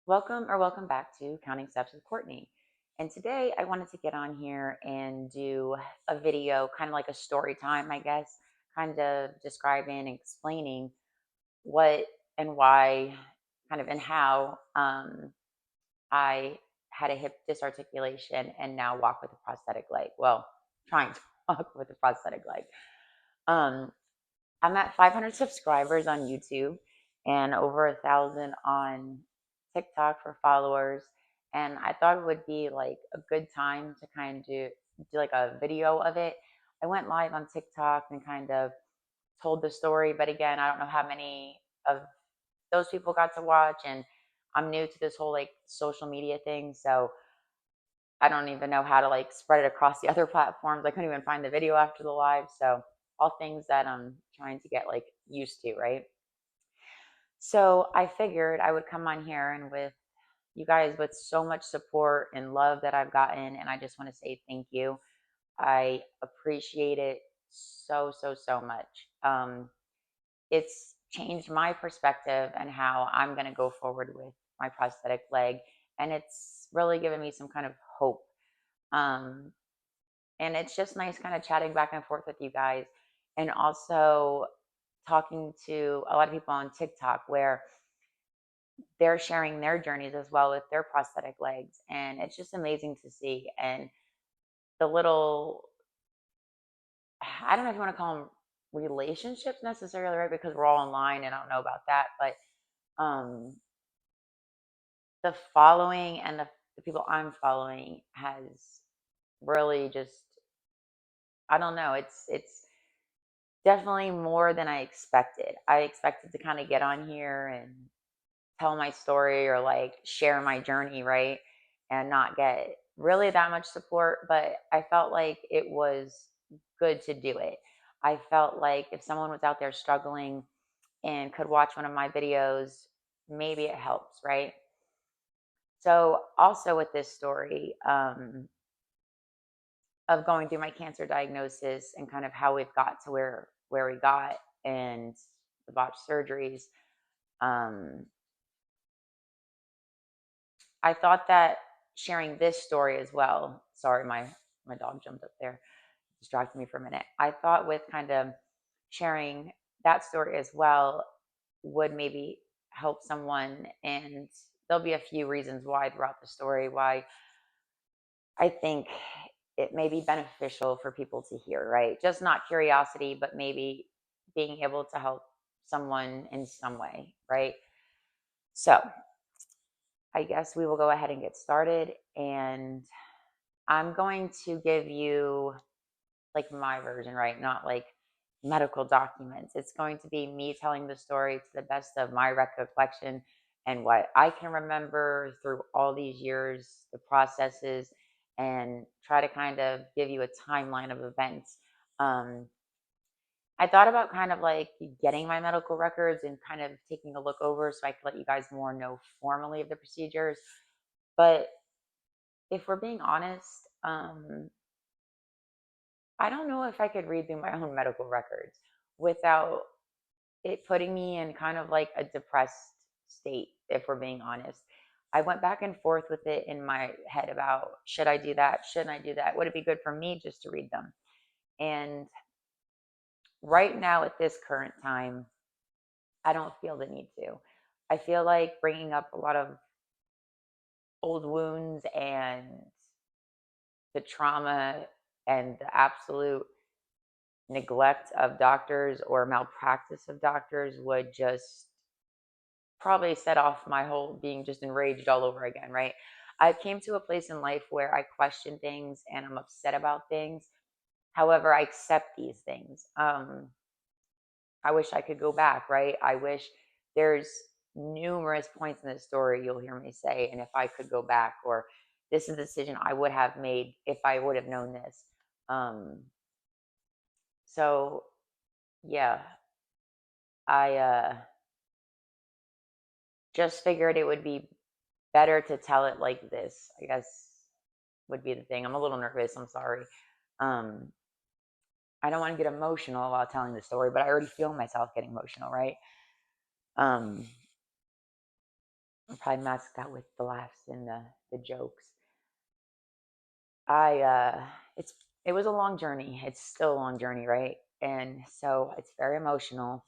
Welcome back to Counting Steps with Courtney. And today I wanted to get on here and do a video, kind of like a story time, I guess, kind of describing and explaining what and why, kind of, and how I had a hip disarticulation and now walk with a prosthetic leg. Well, trying to walk with a prosthetic leg. Um, I'm at 500 subscribers on YouTube and over 1,000 on TikTok for followers. And I thought it would be like a good time to kind of do like a video of it. I went live on TikTok and kind of told the story, but again, I don't know how many of those people got to watch, and I'm new to this whole like social media thing, so I don't even know how to like spread it across the other platforms. I couldn't even find the video after the live, so all things that I'm trying to get like used to, right? So I figured I would come on here and with you guys with so much support and love that I've gotten, and I just want to say thank you. I appreciate it so much. It's changed my perspective and how I'm going to go forward with my prosthetic leg, and it's really given me some kind of hope. Um, and it's just nice kind of chatting back and forth with you guys, and also talking to a lot of people on TikTok where they're sharing their journeys as well with their prosthetic legs. And it's just amazing to see. And the little, I don't know if you want to call them relationships necessarily, right? Because we're all online and I don't know about that. But um, the following and the people I'm following has really just, I don't know, it's definitely more than I expected. I expected to kind of get on here and tell my story or like share my journey, right? And not get really that much support, but I felt like it was good to do it. I felt like if someone was out there struggling and could watch one of my videos, maybe it helps, right? So, also with this story of going through my cancer diagnosis and kind of how we've got to where we got and the botched surgeries, um, I thought that sharing this story as well. Sorry, my dog jumped up there, distracted me for a minute. I thought with kind of sharing that story as well would maybe help someone, and there'll be a few reasons why throughout the story why I think it may be beneficial for people to hear, right? Just not curiosity, but maybe being able to help someone in some way, right? So, I guess we will go ahead and get started. And I'm going to give you like my version, right? Not like medical documents. It's going to be me telling the story to the best of my recollection and what I can remember through all these years, the processes, and try to kind of give you a timeline of events. Um, I thought about kind of like getting my medical records and kind of taking a look over so I could let you guys more know formally of the procedures. But if we're being honest, I don't know if I could read through my own medical records without it putting me in kind of like a depressed state, if we're being honest. I went back and forth with it in my head about should I do that? Shouldn't I do that? Would it be good for me just to read them? And right now, at this current time, I don't feel the need to. I feel like bringing up a lot of old wounds and the trauma and the absolute neglect of doctors or malpractice of doctors would just probably set off my whole being just enraged all over again, right? I came to a place in life where I question things and I'm upset about things. However, I accept these things. I wish I could go back, right? I wish there's numerous points in this story you'll hear me say, and if I could go back, or this is a decision I would have made if I would have known this. Um, so yeah, I just figured it would be better to tell it like this, I guess would be the thing. I'm a little nervous. I'm sorry. Um, I don't want to get emotional while telling the story, but I already feel myself getting emotional, right? Um, probably masked out with the laughs and the jokes. I it was a long journey. It's still a long journey, right? And so it's very emotional,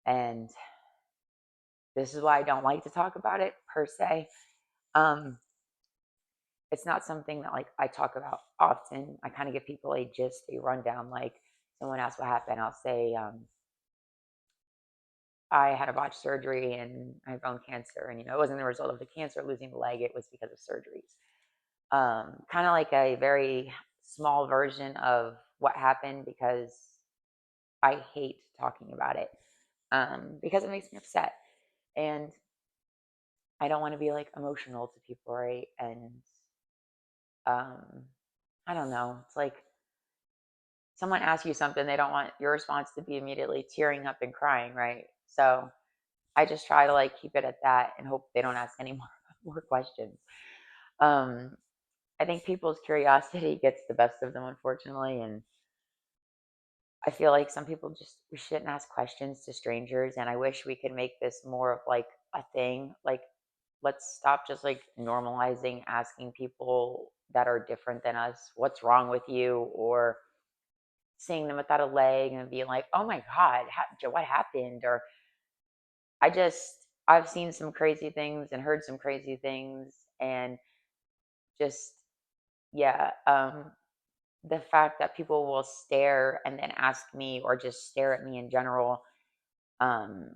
and this is why I don't like to talk about it per se. Um, it's not something that like I talk about often. I kind of give people a gist, a rundown. Like someone asks what happened, I'll say, I had a botched surgery and I have bone cancer, and it wasn't the result of the cancer losing the leg; it was because of surgeries. Kind of like a very small version of what happened because I hate talking about it because it makes me upset, and I don't want to be like emotional to people, right? And um, I don't know. It's like someone asks you something, they don't want your response to be immediately tearing up and crying, right? So I just try to like keep it at that and hope they don't ask any more questions. Um, I think people's curiosity gets the best of them, unfortunately, and I feel like some people just we shouldn't ask questions to strangers, and I wish we could make this more of like a thing. Like, let's stop just like normalizing asking people that are different than us, what's wrong with you, or seeing them without a leg and being like, oh my God, what happened? Or I've seen some crazy things and heard some crazy things, and just, yeah, the fact that people will stare and then ask me or just stare at me in general um,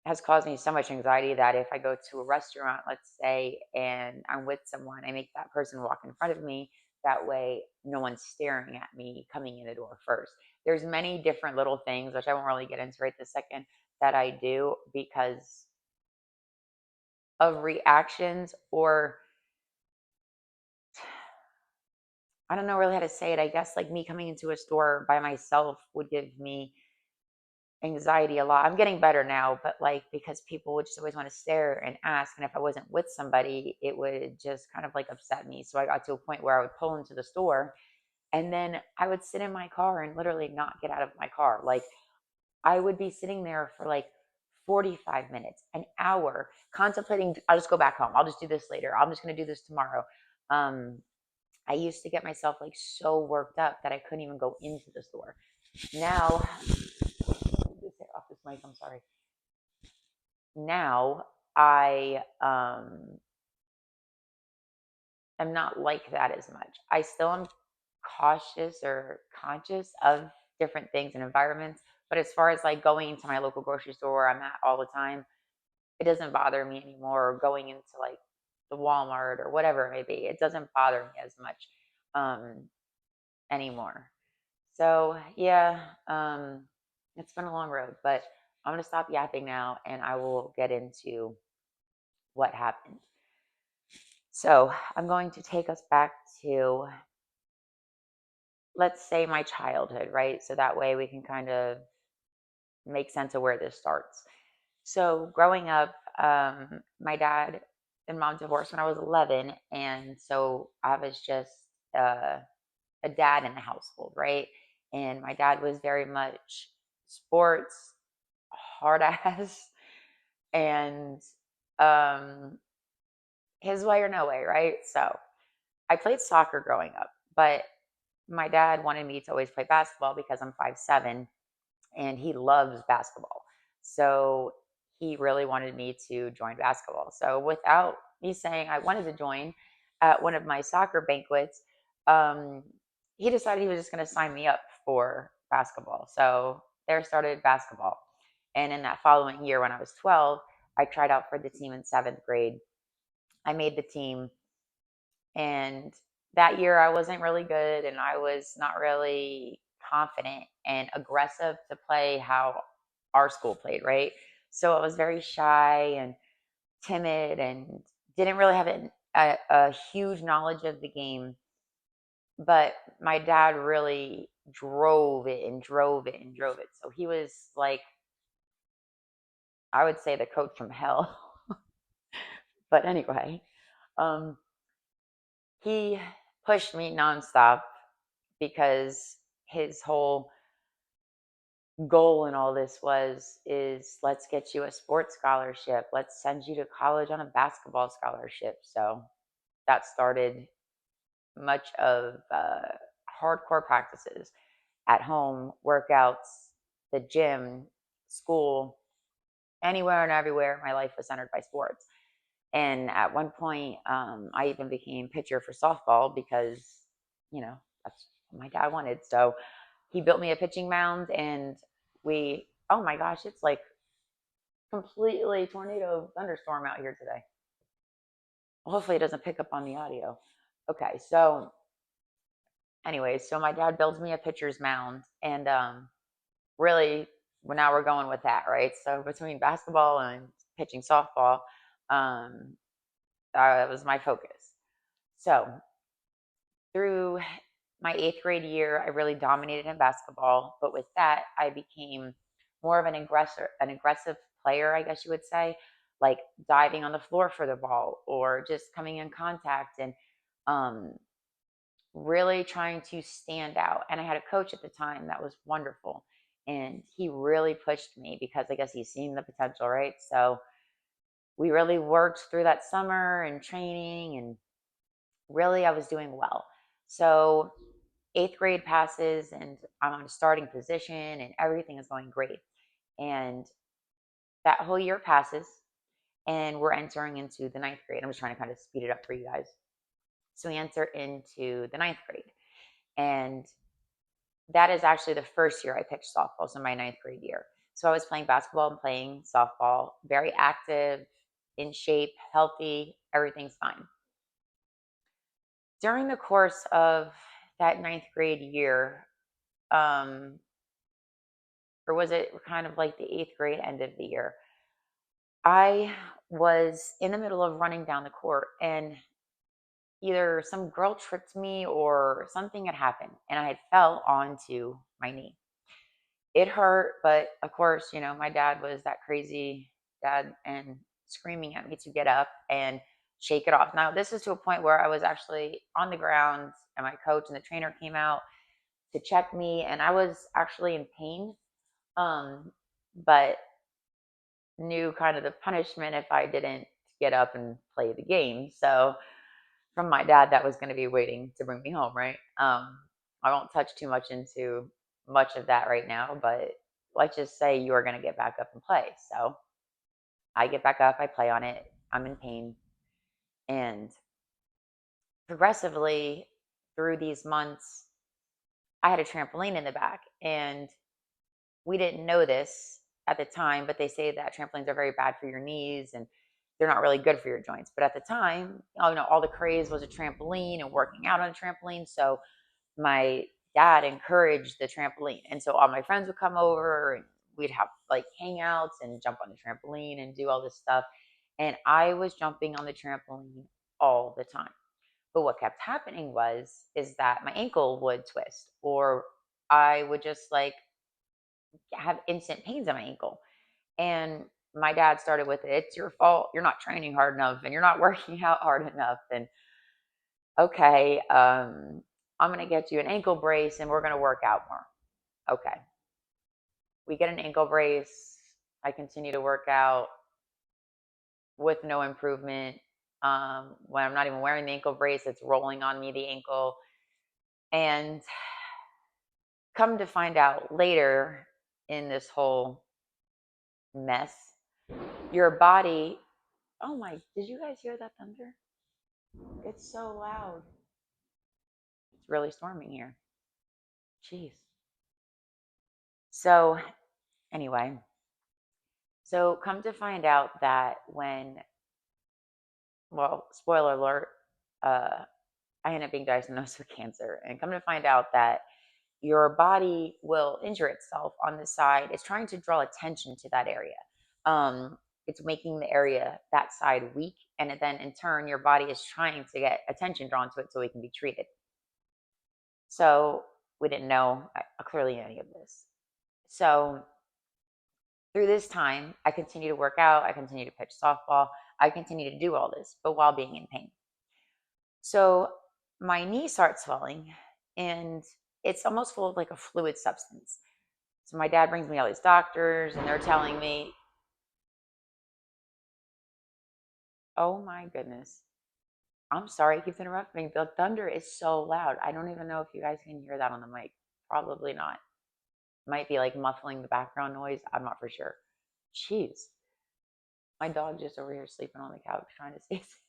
has caused me so much anxiety that if I go to a restaurant, let's say, and I'm with someone, I make that person walk in front of me. That way, no one's staring at me coming in the door first. There's many different little things, which I won't really get into right this second, that I do because of reactions, or I don't know really how to say it. I guess like me coming into a store by myself would give me anxiety a lot. I'm getting better now, but like because people would just always want to stare and ask, and if I wasn't with somebody, it would just kind of like upset me. So I got to a point where I would pull into the store, and then I would sit in my car and literally not get out of my car. Like I would be sitting there for like 45 minutes, an hour, contemplating, I'll just go back home. I'll just do this later. I'm just going to do this tomorrow. Um, I used to get myself like so worked up that I couldn't even go into the store. Now, off this mic, I'm sorry. Now I am not like that as much. I still am cautious or conscious of different things and environments, but as far as like going to my local grocery store where I'm at all the time, it doesn't bother me anymore. Or going into like the Walmart or whatever it may be, it doesn't bother me as much anymore. So yeah, it's been a long road, but I'm gonna stop yapping now and I will get into what happened. So I'm going to take us back to, let's say, my childhood, right? So that way we can kind of make sense of where this starts. So growing up, my dad and mom divorced when I was 11. And so I was just uh, a dad in the household, right? And my dad was very much sports, hard ass, and um, his way or no way, right? So I played soccer growing up, but my dad wanted me to always play basketball because I'm 5'7" and he loves basketball. So he really wanted me to join basketball. So without me saying I wanted to join at one of my soccer banquets, um, he decided he was just going to sign me up for basketball. So there started basketball. And in that following year, when I was 12, I tried out for the team in seventh grade. I made the team, and that year I wasn't really good and I was not really confident and aggressive to play how our school played, right? So I was very shy and timid and didn't really have a huge knowledge of the game. But my dad really drove it and drove it and drove it. So he was like, I would say, the coach from hell. But anyway, um, he pushed me nonstop because his whole goal in all this is let's get you a sports scholarship. Let's send you to college on a basketball scholarship. So that started much of hardcore practices at home, workouts, the gym, school, anywhere and everywhere. My life was centered by sports. And at one point, I even became pitcher for softball because, that's what my dad wanted. So he built me a pitching mound, and oh my gosh, it's like completely tornado thunderstorm out here today. Hopefully, it doesn't pick up on the audio. Okay, so anyways, so my dad builds me a pitcher's mound, and really, well, now we're going with that, right? So between basketball and pitching softball, um, that was my focus. So through my eighth grade year, I really dominated in basketball, but with that, I became more of an aggressive player, I guess you would say, like diving on the floor for the ball or just coming in contact and um, really trying to stand out. And I had a coach at the time that was wonderful. And he really pushed me because I guess he's seen the potential, right? So we really worked through that summer and training, and really I was doing well. So eighth grade passes, and I'm on a starting position, and everything is going great. And that whole year passes, and we're entering into the ninth grade. I'm just trying to kind of speed it up for you guys. So we enter into the ninth grade. And that is actually the first year I pitched softball, so my ninth grade year. So I was playing basketball and playing softball, very active, in shape, healthy, everything's fine. During the course of that ninth grade year, or was it kind of like the eighth grade end of the year, I was in the middle of running down the court, and either some girl tripped me or something had happened, and I had fell onto my knee. It hurt, but of course, my dad was that crazy dad and screaming at me to get up and shake it off. Now, this is to a point where I was actually on the ground, and my coach and the trainer came out to check me, and I was actually in pain, but knew kind of the punishment if I didn't get up and play the game. So from my dad, that was going to be waiting to bring me home, right? I won't touch too much into much of that right now, but let's just say you are going to get back up and play. So I get back up, I play on it, I'm in pain, and progressively through these months, I had a trampoline in the back, and we didn't know this at the time, but they say that trampolines are very bad for your knees and they're not really good for your joints. But at the time, all the craze was a trampoline and working out on a trampoline. So my dad encouraged the trampoline. And so all my friends would come over, and we'd have like hangouts and jump on the trampoline and do all this stuff. And I was jumping on the trampoline all the time. But what kept happening is that my ankle would twist, or I would just like have instant pains in my ankle. And my dad started with it. It's your fault. You're not training hard enough, and you're not working out hard enough. And okay, I'm going to get you an ankle brace, and we're going to work out more. Okay. We get an ankle brace. I continue to work out with no improvement. When I'm not even wearing the ankle brace, it's rolling on me, the ankle. And come to find out later in this whole mess, your body. Oh my, did you guys hear that thunder? It's so loud. It's really storming here. Jeez. So, anyway, so come to find out that well, spoiler alert, uh, I ended up being diagnosed with cancer. And come to find out that your body will injure itself on the side. It's trying to draw attention to that area. It's making the area, that side, weak. And then in turn, your body is trying to get attention drawn to it so it can be treated. So we didn't know clearly any of this. So through this time, I continue to work out, I continue to pitch softball, I continue to do all this, but while being in pain. So my knee starts swelling, and it's almost full of like a fluid substance. So my dad brings me all these doctors, and they're telling me, oh my goodness. I'm sorry, it keeps interrupting me. The thunder is so loud. I don't even know if you guys can hear that on the mic. Probably not. Might be like muffling the background noise. I'm not for sure. Jeez. My dog just over here sleeping on the couch trying to stay safe.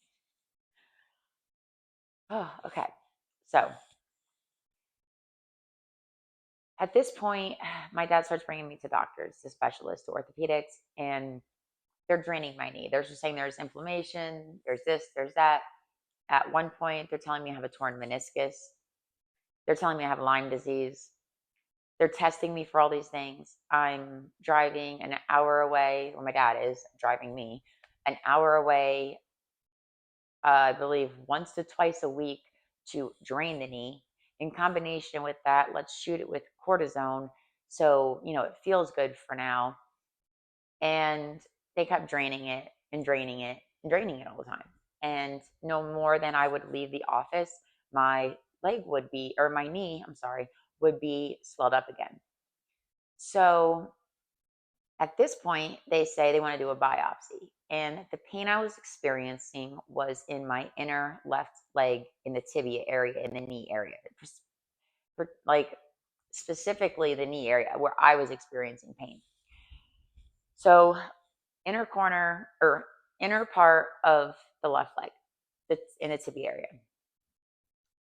Oh, okay. So at this point, my dad starts bringing me to doctors, to specialists, to orthopedics, and they're draining my knee. They're just saying there's inflammation, there's this, there's that. At one point, they're telling me I have a torn meniscus. They're telling me I have Lyme disease. They're testing me for all these things. I'm driving an hour away, or my dad is driving me an hour away, I believe once to twice a week to drain the knee. In combination with that, let's shoot it with cortisone. So, it feels good for now. And they kept draining it and draining it and draining it all the time. And no more than I would leave the office, my leg would be, or my knee, I'm sorry, would be swelled up again. So at this point, they say they want to do a biopsy. And the pain I was experiencing was in my inner left leg in the tibia area, in the knee area, like specifically the knee area where I was experiencing pain. So, inner corner or inner part of the left leg that's in the tibia area.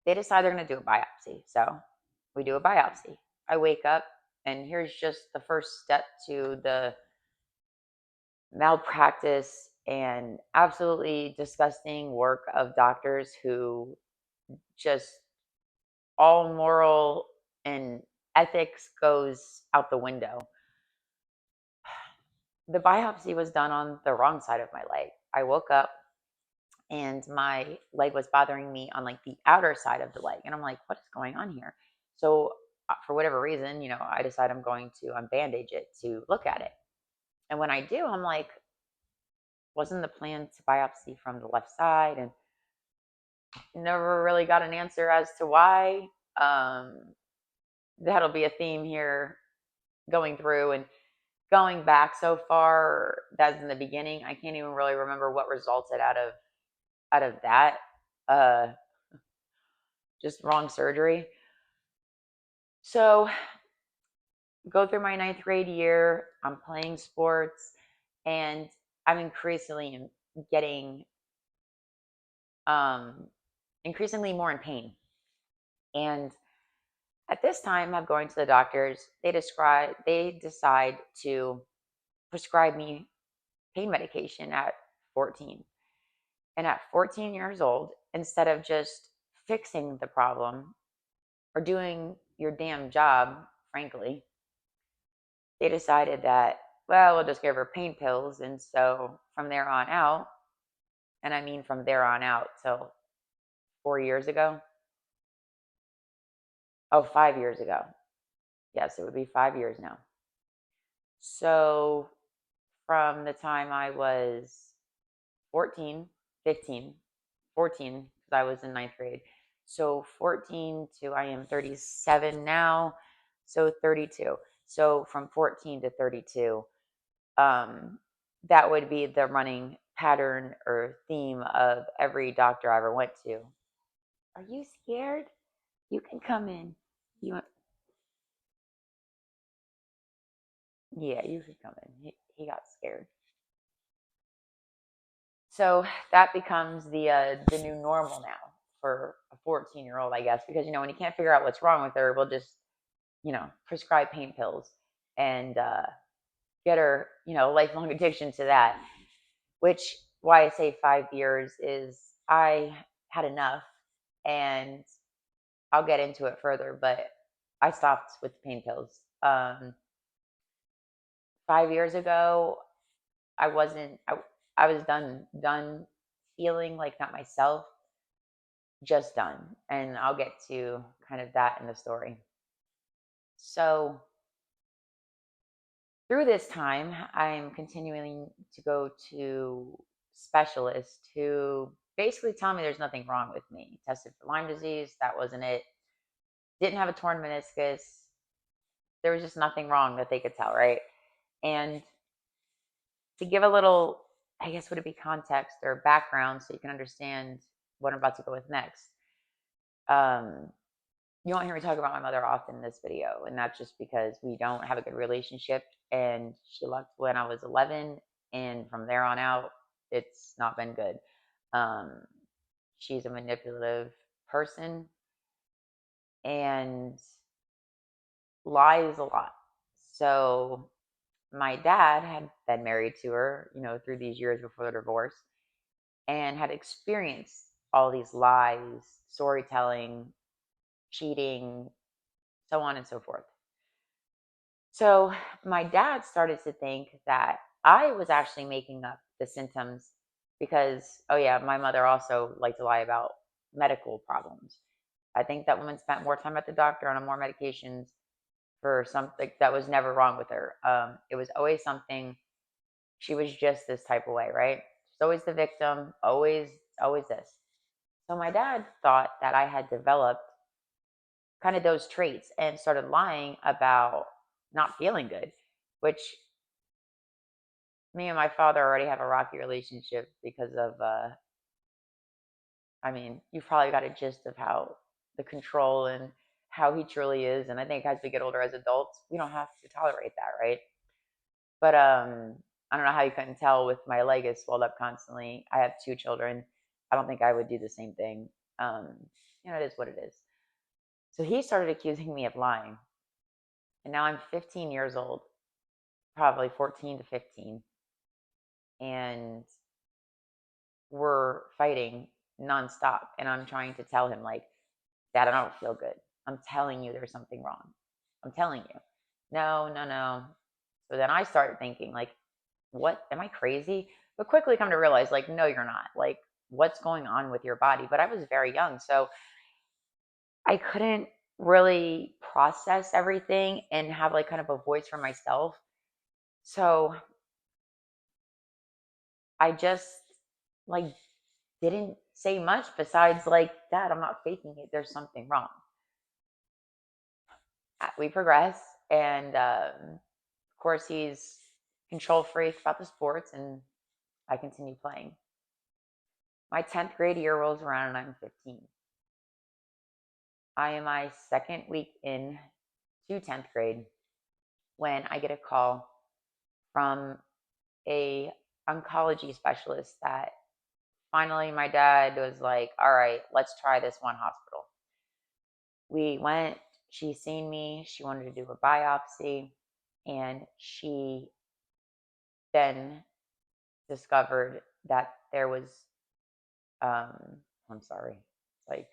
They decide they're going to do a biopsy. So, we do a biopsy. I wake up, and here's just the first step to the malpractice and absolutely disgusting work of doctors who just all moral and ethics goes out the window. The biopsy was done on the wrong side of my leg. I woke up and my leg was bothering me on like the outer side of the leg. And I'm like, what is going on here? So, for whatever reason, I decide I'm going to unbandage it to look at it. And when I do, I'm like, wasn't the plan to biopsy from the left side? And never really got an answer as to why. That'll be a theme here going through and going back so far. That's in the beginning. I can't even really remember what resulted out of that. Uh, just wrong surgery. So go through my ninth grade year. I'm playing sports, and I'm increasingly getting increasingly more in pain. And at this time, I'm going to the doctors. They decide to prescribe me pain medication at 14. And at 14 years old, instead of just fixing the problem or doing your damn job, frankly, they decided that, well, we'll just give her pain pills. And so from there on out, and I mean from there on out till 4 years ago. Oh, 5 years ago. Yes, it would be 5 years now. So from the time I was 14, 15, 14, because I was in ninth grade. So 14 to I am 37 now, so 32. So from 14 to 32, that would be the running pattern or theme of every doctor I ever went to. Are you scared? You can come in. You want? Yeah, you could come in. He got scared. So that becomes the new normal now for a 14-year-old, I guess, because when you can't figure out what's wrong with her, we'll just prescribe pain pills and get her lifelong addiction to that. Which why I say 5 years is I had enough, and I'll get into it further, but I stopped with the pain pills. 5 years ago, I wasn't. I was done feeling like not myself, just done, and I'll get to kind of that in the story. So through this time, I'm continuing to go to specialists who basically tell me there's nothing wrong with me. Tested for Lyme disease, that wasn't it. Didn't have a torn meniscus. there was just nothing wrong that they could tell, right? And to give a little, I guess, would it be context or background so you can understand what I'm about to go with next? Um, you won't hear me talk about my mother often in this video, and that's just because we don't have a good relationship. And she left when I was 11, and from there on out, it's not been good. Um, she's a manipulative person and lies a lot. So my dad had been married to her, through these years before the divorce, and had experienced all these lies, storytelling, cheating, so on and so forth. So my dad started to think that I was actually making up the symptoms because, oh yeah, my mother also liked to lie about medical problems. I think that woman spent more time at the doctor on more medications for something that was never wrong with her. It was always something. She was just this type of way, right? She's always the victim, always this. So my dad thought that I had developed kind of those traits and started lying about not feeling good, which me and my father already have a rocky relationship because of, I mean, you've probably got a gist of how the control and how he truly is. And I think as we get older as adults, we don't have to tolerate that, right? But I don't know how you couldn't tell with my leg is swelled up constantly. I have two children. I don't think I would do the same thing. Um, it is what it is. So he started accusing me of lying. And now I'm 15 years old, probably 14 to 15. And we're fighting nonstop. And I'm trying to tell him, like, Dad, I don't feel good. I'm telling you there's something wrong. I'm telling you. No, no, no. So then I started thinking, like, what? Am I crazy? But quickly come to realize, like, no, you're not. Like, what's going on with your body? But I was very young. So I couldn't really process everything and have, like, kind of a voice for myself. So I just, like, didn't say much besides, like, Dad, I'm not faking it. There's something wrong. We progress. And of course, he's control freak about the sports, and I continue playing. My 10th grade year rolls around and I'm 15. I am my second week in to 10th grade when I get a call from a oncology specialist that finally my dad was like, all right, let's try this one hospital. We went, she seen me, she wanted to do a biopsy, and she then discovered that there was, I'm sorry, like,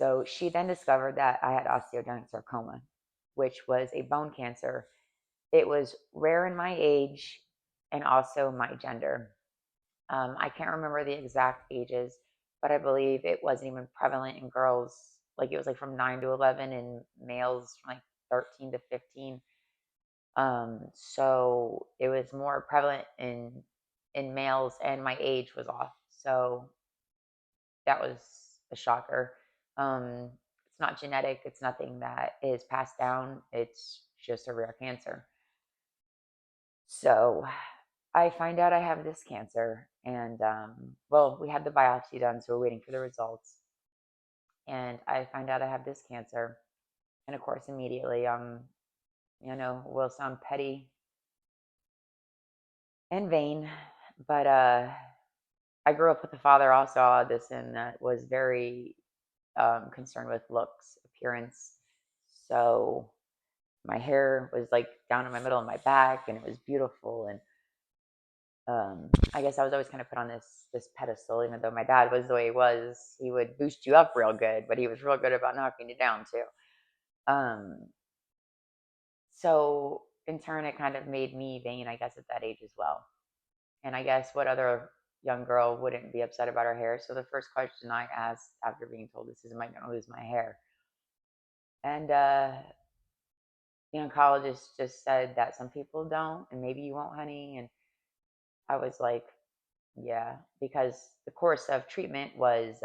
so she then discovered that I had osteogenic sarcoma, which was a bone cancer. It was rare in my age and also my gender. I can't remember the exact ages, but I believe it wasn't even prevalent in girls. Like, it was like from 9 to 11 and males from like 13 to 15. So it was more prevalent in males, and my age was off. So that was a shocker. It's not genetic. It's nothing that is passed down. It's just a rare cancer. So I find out I have this cancer, and well, we had the biopsy done, so we're waiting for the results. And I find out I have this cancer, and of course, immediately, will sound petty and vain, but I grew up with a father also autism that was very concerned with looks, appearance. So my hair was like down in my middle of my back, and it was beautiful. And I guess I was always kind of put on this pedestal, even though my dad was the way he was. He would boost you up real good, but he was real good about knocking you down too. Um, so in turn, it kind of made me vain, I guess, at that age as well. And I guess what other young girl wouldn't be upset about her hair? So the first question I asked after being told this is, am I going to lose my hair? And the oncologist just said that some people don't, and maybe you won't, honey. And I was like, yeah, because the course of treatment was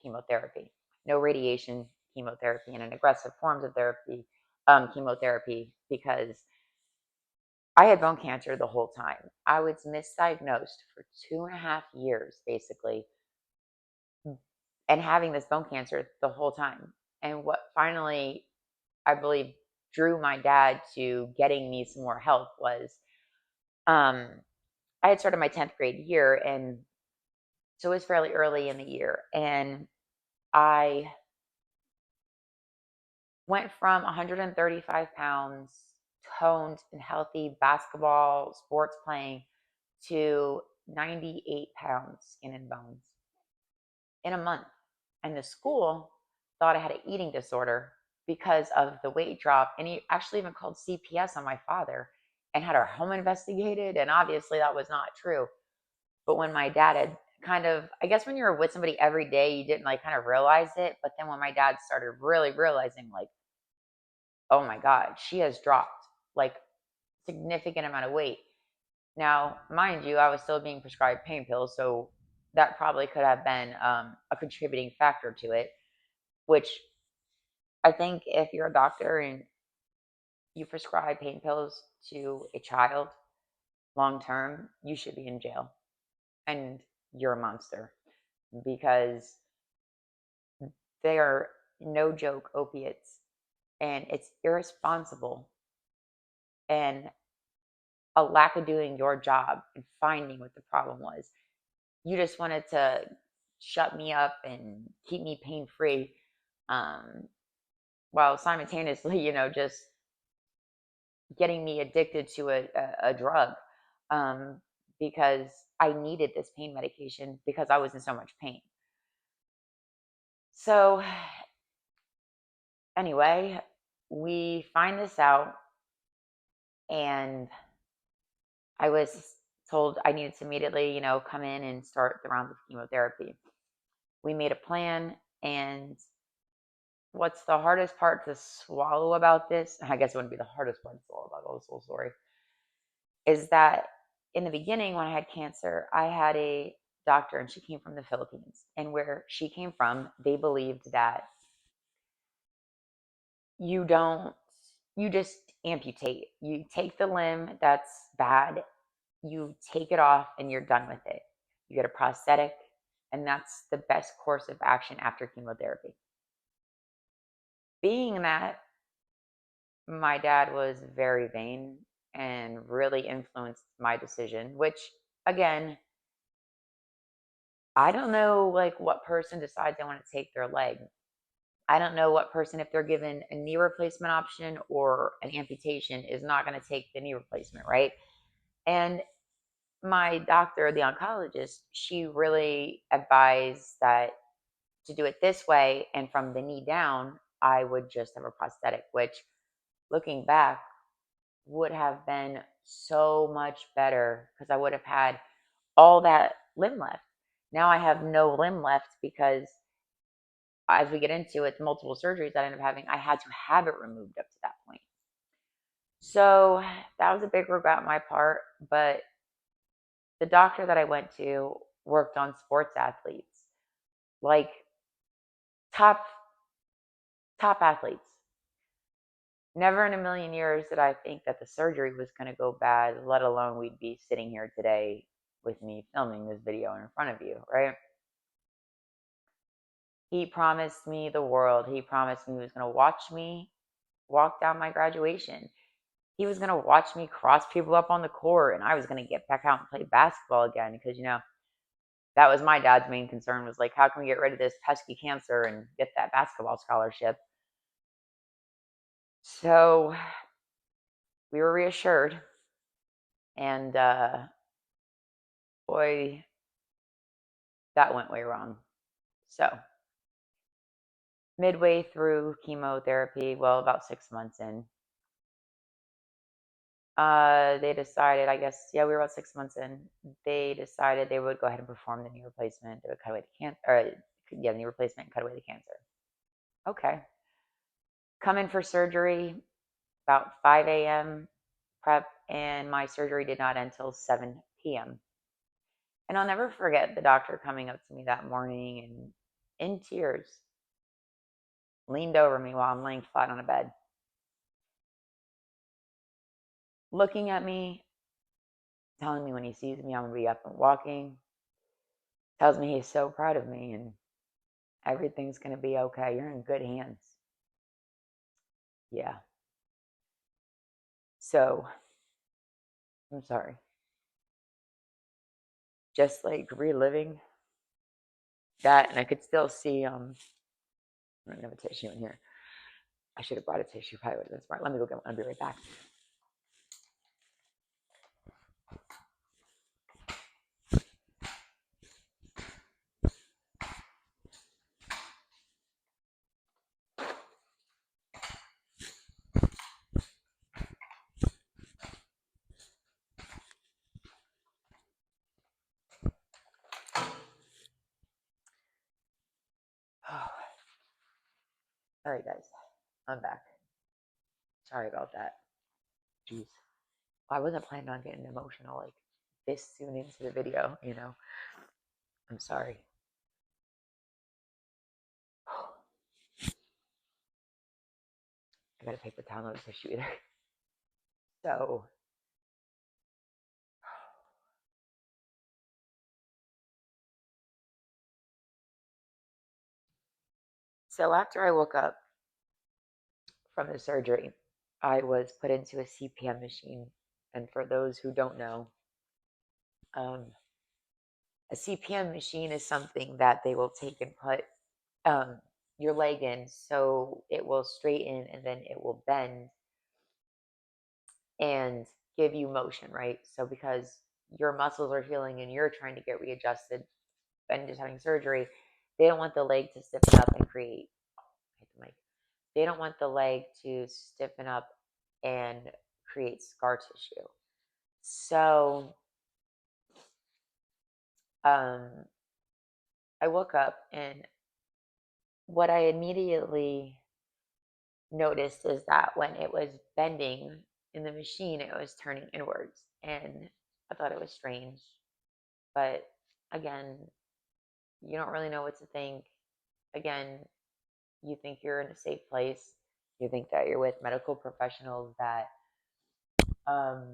chemotherapy. no radiation chemotherapy, and an aggressive forms of therapy, chemotherapy, because I had bone cancer the whole time. I was misdiagnosed for 2.5 years, basically, and having this bone cancer the whole time. And what finally, I believe, drew my dad to getting me some more help was um, I had started my 10th grade year, and so it was fairly early in the year. And I went from 135 pounds, toned and healthy, basketball, sports playing, to 98 pounds, skin and bones, in a month. And the school thought I had an eating disorder because of the weight drop. And he actually even called CPS on my father and had our home investigated. And obviously, that was not true. But when my dad had kind of, I guess when you were with somebody every day, you didn't like kind of realize it. But then when my dad started really realizing, like, oh my God, she has dropped like significant amount of weight. Now, mind you, I was still being prescribed pain pills, so that probably could have been a contributing factor to it. Which I think if you're a doctor and you prescribe pain pills to a child long term, you should be in jail, and you're a monster, because they are no joke opiates, and it's irresponsible and a lack of doing your job and finding what the problem was. You just wanted to shut me up and keep me pain free, um, while simultaneously, just getting me addicted to a drug, um, because I needed this pain medication because I was in so much pain. So, anyway, we find this out, and I was told I needed to immediately, come in and start the rounds of chemotherapy. We made a plan, and what's the hardest part to swallow about this? I guess it wouldn't be the hardest part to swallow about this whole story. Is that in the beginning, when I had cancer, I had a doctor, and she came from the Philippines. And where she came from, they believed that you don't, you just amputate. You take the limb that's bad, you take it off, and you're done with it. You get a prosthetic, and that's the best course of action after chemotherapy. Being that my dad was very vain and really influenced my decision, which, again, I don't know, like, what person decides they want to take their leg. I don't know what person, if they're given a knee replacement option or an amputation, is not going to take the knee replacement, right? And my doctor, the oncologist, she really advised that to do it this way, and from the knee down, I would just have a prosthetic, which, looking back, would have been so much better because I would have had all that limb left. Now I have no limb left because, as we get into it, multiple surgeries that I ended up having, I had to have it removed up to that point. So that was a big regret on my part. But the doctor that I went to worked on sports athletes, like top top athletes. Never in a million years did I think that the surgery was going to go bad, let alone we'd be sitting here today with me filming this video in front of you, right? He promised me the world. He promised me he was going to watch me walk down my graduation. He was going to watch me cross people up on the court, and I was going to get back out and play basketball again, because, that was my dad's main concern, was like, how can we get rid of this pesky cancer and get that basketball scholarship? So we were reassured, and boy, that went way wrong. So midway through chemotherapy, well, about 6 months in, they decided, I guess, yeah, we were about 6 months in. They decided they would go ahead and perform the knee replacement. They would cut away the cancer, or yeah, knee replacement and cut away the cancer. Okay. Come in for surgery about 5 a.m. prep, and my surgery did not end until 7 p.m. And I'll never forget the doctor coming up to me that morning and in tears leaned over me while I'm laying flat on a bed, looking at me, telling me when he sees me, I'm going to be up and walking, tells me he's so proud of me and everything's going to be okay. You're in good hands. Yeah. So, I'm sorry. Just like reliving that, and I could still see, I don't have a tissue in here. I should have brought a tissue. Probably would have been smart. Let me go get one. I'll be right back. Oh, all right, guys. I'm back. Sorry about that. Jeez. I wasn't planning on getting emotional like this soon into the video, you know. I'm sorry. I got a paper towel, no tissue either. So, after I woke up from the surgery, I was put into a CPM machine. And for those who don't know, um, a CPM machine is something that they will take and put um, your leg in so it will straighten and then it will bend and give you motion, right? So because your muscles are healing and you're trying to get readjusted and just having surgery, they don't want the leg to stiffen up and create, hit the mic. They don't want the leg to stiffen up and create scar tissue. So um, I woke up and what I immediately noticed is that when it was bending in the machine, it was turning inwards. And I thought it was strange. But again, you don't really know what to think. Again, you think you're in a safe place. You think that you're with medical professionals that um,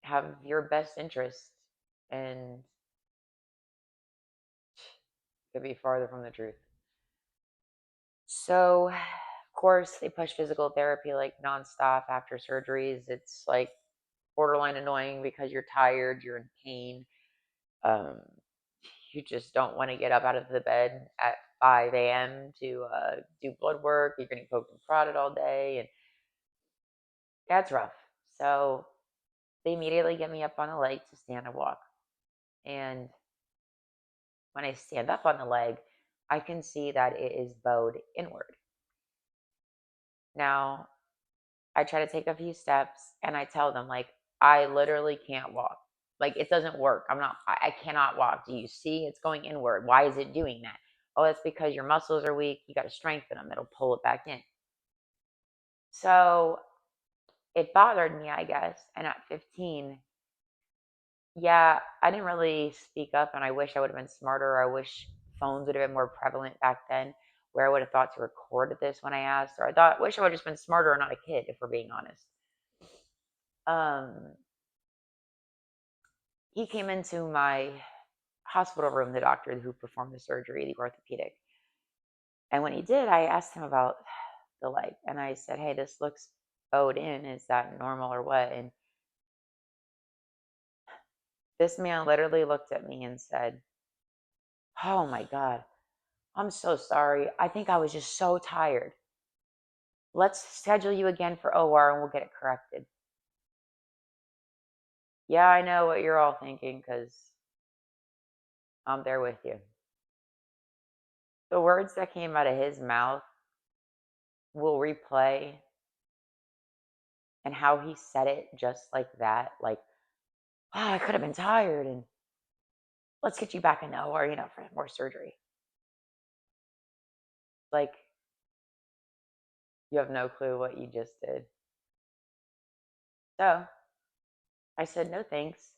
have your best interest, and could be farther from the truth. So, of course, they push physical therapy like nonstop after surgeries. It's like borderline annoying because you're tired, you're in pain. Um, you just don't want to get up out of the bed at 5 a.m. to do blood work. You're getting poked and prodded all day, and that's rough. So they immediately get me up on the leg to stand and walk. And when I stand up on the leg, I can see that it is bowed inward. Now, I try to take a few steps and I tell them, like, I literally can't walk. Like, it doesn't work. I cannot walk. Do you see it's going inward? Why is it doing that? Oh, it's because your muscles are weak. You got to strengthen them. It'll pull it back in. So it bothered me, I guess. And at 15, yeah, I didn't really speak up, and I wish I would have been smarter. I wish phones would have been more prevalent back then, where I would have thought to record this when I asked, or wish I would have just been smarter or not a kid, if we're being honest. Um, he came into my hospital room, the doctor who performed the surgery, the orthopedic. And when he did, I asked him about the leg, and I said, "Hey, this looks bowed in. Is that normal or what?" And this man literally looked at me and said, "Oh my God, I'm so sorry. I think I was just so tired. Let's schedule you again for OR and we'll get it corrected." Yeah, I know what you're all thinking because I'm there with you. The words that came out of his mouth will replay, and how he said it just like that, like, "Oh, I could have been tired and let's get you back in the OR, for more surgery." Like, you have no clue what you just did. So I said, "No, thanks."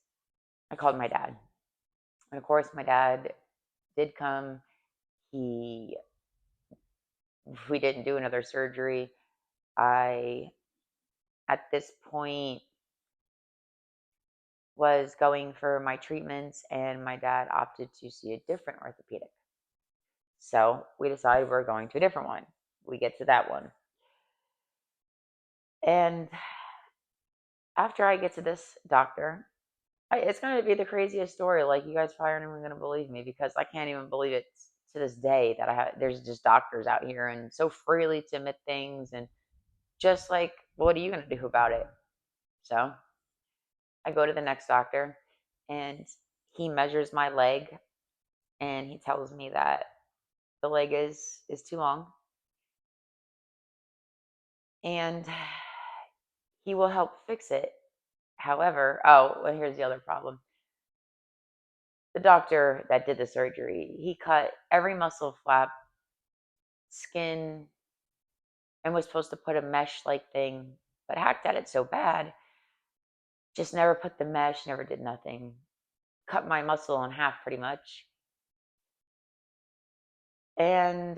I called my dad. And of course, my dad did come. He we didn't do another surgery. I at this point was going for my treatments, and my dad opted to see a different orthopedic. So we decided we're going to a different one. We get to that one. And after I get to this doctor, it's going to be the craziest story. Like, you guys probably aren't even going to believe me, because I can't even believe it to this day that there's just doctors out here and so freely to admit things, and just like, what are you going to do about it? So I go to the next doctor, and he measures my leg, and he tells me that the leg is too long, and he will help fix it. However, oh, well, here's the other problem. The doctor that did the surgery, he cut every muscle flap, skin, and was supposed to put a mesh like thing, but hacked at it so bad, just never put the mesh, never did nothing. Cut my muscle in half pretty much. And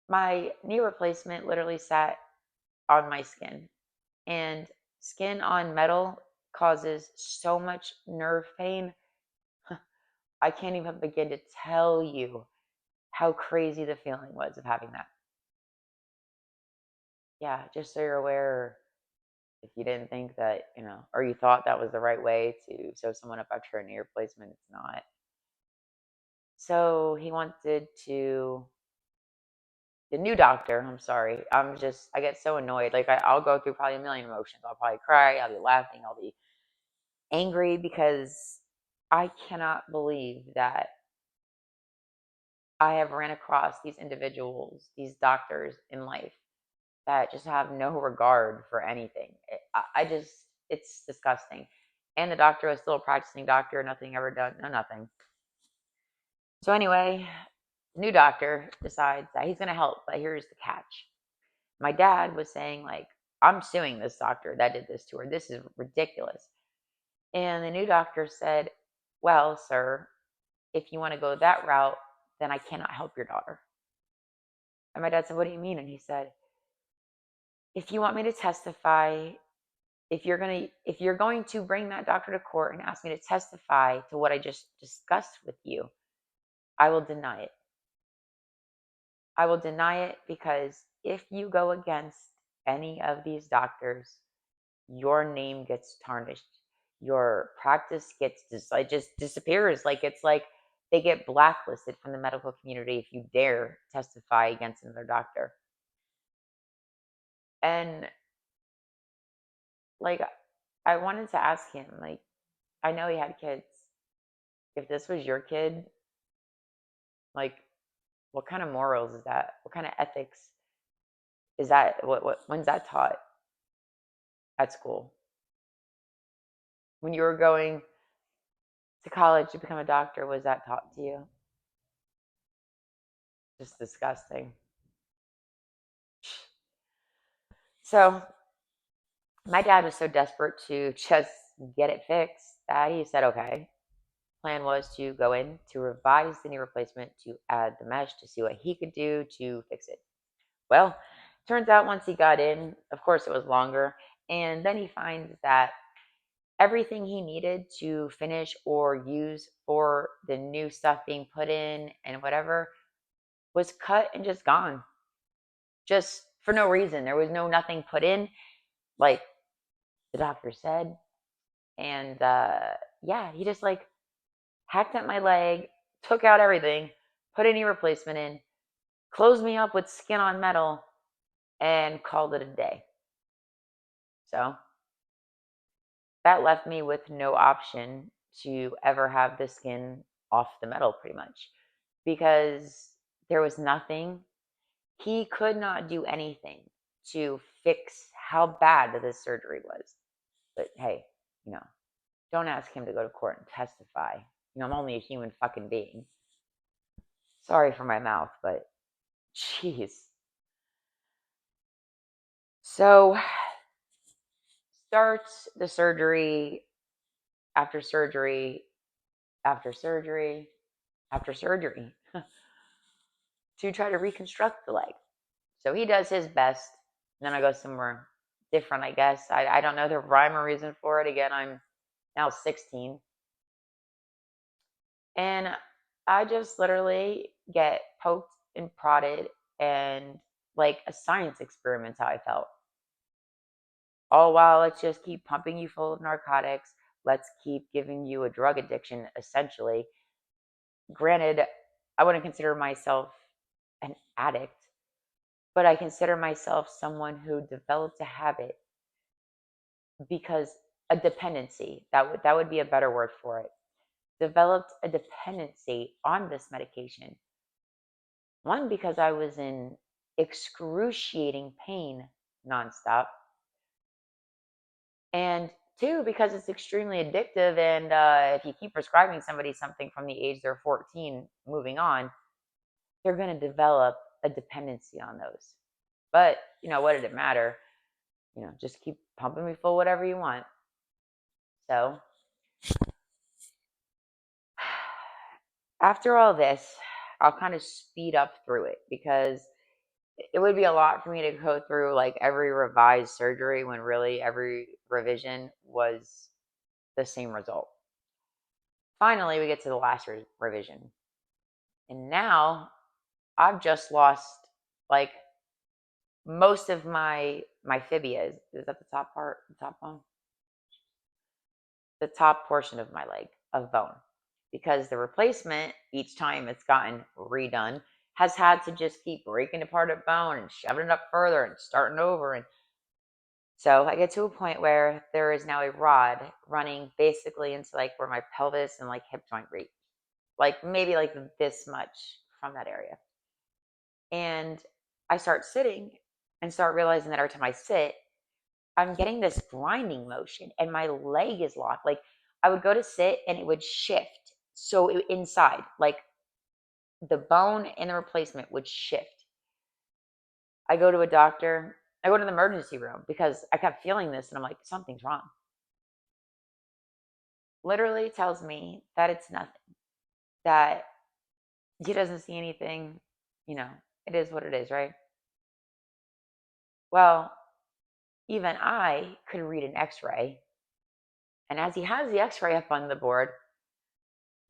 my knee replacement literally sat on my skin. And skin on metal causes so much nerve pain. I can't even begin to tell you how crazy the feeling was of having that. Yeah, just so you're aware, if you didn't think that, or you thought that was the right way to sew someone up after a knee replacement, it's not. So he wanted to, the new doctor, I'm sorry, I get so annoyed. Like, I'll go through probably a million emotions. I'll probably cry, I'll be laughing, I'll be angry, because I cannot believe that I have ran across these individuals, these doctors in life, that just have no regard for anything. I just, it's disgusting. And the doctor was still a practicing doctor, nothing ever done, no, nothing. So anyway, new doctor decides that he's going to help, but here's the catch. My dad was saying, like, I'm suing this doctor that did this to her. This is ridiculous. And the new doctor said, well, sir, if you want to go that route, then I cannot help your daughter. And my dad said, what do you mean? And he said, if you want me to testify, if you're going to bring that doctor to court and ask me to testify to what I just discussed with you, I will deny it. I will deny it, because if you go against any of these doctors, your name gets tarnished. Your practice gets it just disappears. Like, it's like they get blacklisted from the medical community if you dare testify against another doctor. And, like, I wanted to ask him, like, I know he had kids. If this was your kid, like, what kind of morals is that? What kind of ethics is that? When's that taught at school? When you were going to college to become a doctor, was that taught to you? Just disgusting. So my dad was so desperate to just get it fixed that he said, okay. Plan was to go in to revise the knee replacement, to add the mesh, to see what he could do to fix it. Well, turns out once he got in, of course it was longer, and then he finds that everything he needed to finish or use for the new stuff being put in and whatever was cut and just gone. Just for no reason. There was nothing put in, like the doctor said. And yeah, he just, like, hacked at my leg, took out everything, put a knee replacement in, closed me up with skin on metal, and called it a day. So that left me with no option to ever have the skin off the metal, pretty much, because there was nothing. He could not do anything to fix how bad this surgery was. But hey, you know, don't ask him to go to court and testify. I'm only a human fucking being. Sorry for my mouth, but jeez. So starts the surgery after surgery after surgery. after surgery to try to reconstruct the leg. So he does his best. And then I go somewhere different, I guess. I don't know the rhyme or reason for it. Again, I'm now 16. And I just literally get poked and prodded and like a science experiment, how I felt. All while let's just keep pumping you full of narcotics. Let's keep giving you a drug addiction, essentially. Granted, I wouldn't consider myself an addict, but I consider myself someone who developed a habit because a dependency, that would be a better word for it. Developed a dependency on this medication. One, because I was in excruciating pain nonstop. And two, because it's extremely addictive. And if you keep prescribing somebody something from the age they're 14 moving on, they're going to develop a dependency on those. But, what did it matter? Just keep pumping me full whatever you want. So, after all this, I'll kind of speed up through it because it would be a lot for me to go through like every revised surgery when really every revision was the same result. Finally, we get to the last revision. And now I've just lost like most of my fibia. Is that the top part, the top bone? The top portion of my leg of bone. Because the replacement, each time it's gotten redone, has had to just keep breaking apart a bone and shoving it up further and starting over. And so I get to a point where there is now a rod running basically into like where my pelvis and like hip joint reach. Like maybe like this much from that area. And I start sitting and start realizing that every time I sit, I'm getting this grinding motion and my leg is locked. Like I would go to sit and it would shift. So inside, like the bone and the replacement would shift. I go to a doctor. I go to the emergency room because I kept feeling this and I'm like, something's wrong. Literally tells me that it's nothing, that he doesn't see anything. It is what it is, right? Well, even I could read an x-ray. And as he has the x-ray up on the board,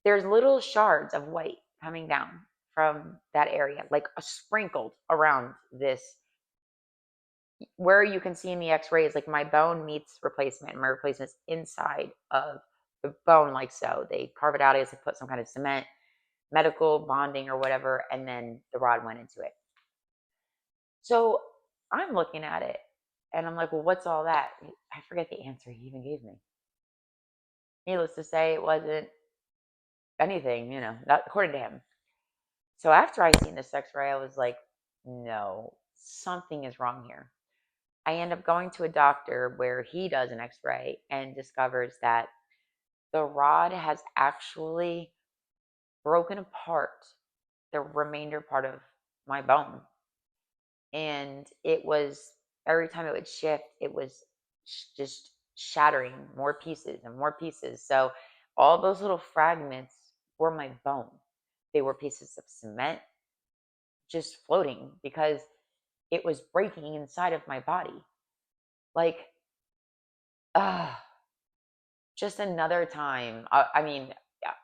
there's little shards of white coming down from that area, like sprinkled around this. Where you can see in the x-ray is like my bone meets replacement, and my replacement's inside of the bone, like so. They carve it out, I guess they put some kind of cement, medical bonding or whatever, and then the rod went into it. So I'm looking at it and I'm like, well, what's all that? I forget the answer he even gave me. Needless to say, it wasn't anything, not according to him. So after I seen this x-ray, I was like, no, something is wrong here. I end up going to a doctor where he does an x-ray and discovers that the rod has actually broken apart the remainder part of my bone. And it was every time it would shift, it was just shattering more pieces and more pieces. So all those little fragments were my bone. They were pieces of cement just floating because it was breaking inside of my body. Like, just another time. I mean,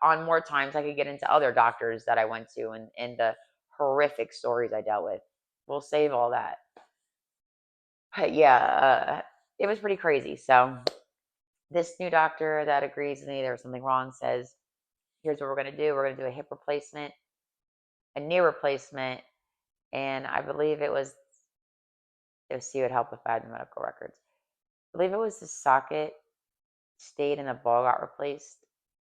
on more times, I could get into other doctors that I went to and the horrific stories I dealt with. We'll save all that. But yeah, it was pretty crazy. So this new doctor that agrees with me there was something wrong says, here's what we're going to do. We're going to do a hip replacement, a knee replacement, and I believe it was he would help if I had the medical records. I believe it was the socket stayed and the ball got replaced,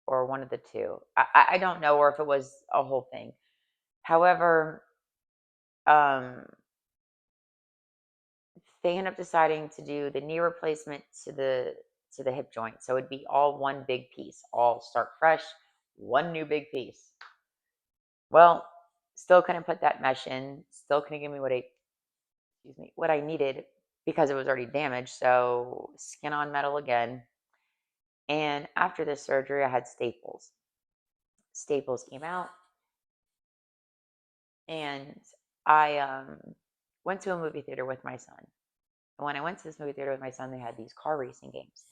or one of the two. I don't know, or if it was a whole thing. However, um, they end up deciding to do the knee replacement to the hip joint, so it'd be all one big piece, all start fresh, one new big piece. Well, still couldn't put that mesh in. Still couldn't give me what I needed because it was already damaged. So skin on metal again. And after this surgery, I had staples. Staples came out. And I went to a movie theater with my son. And when I went to this movie theater with my son, they had these car racing games.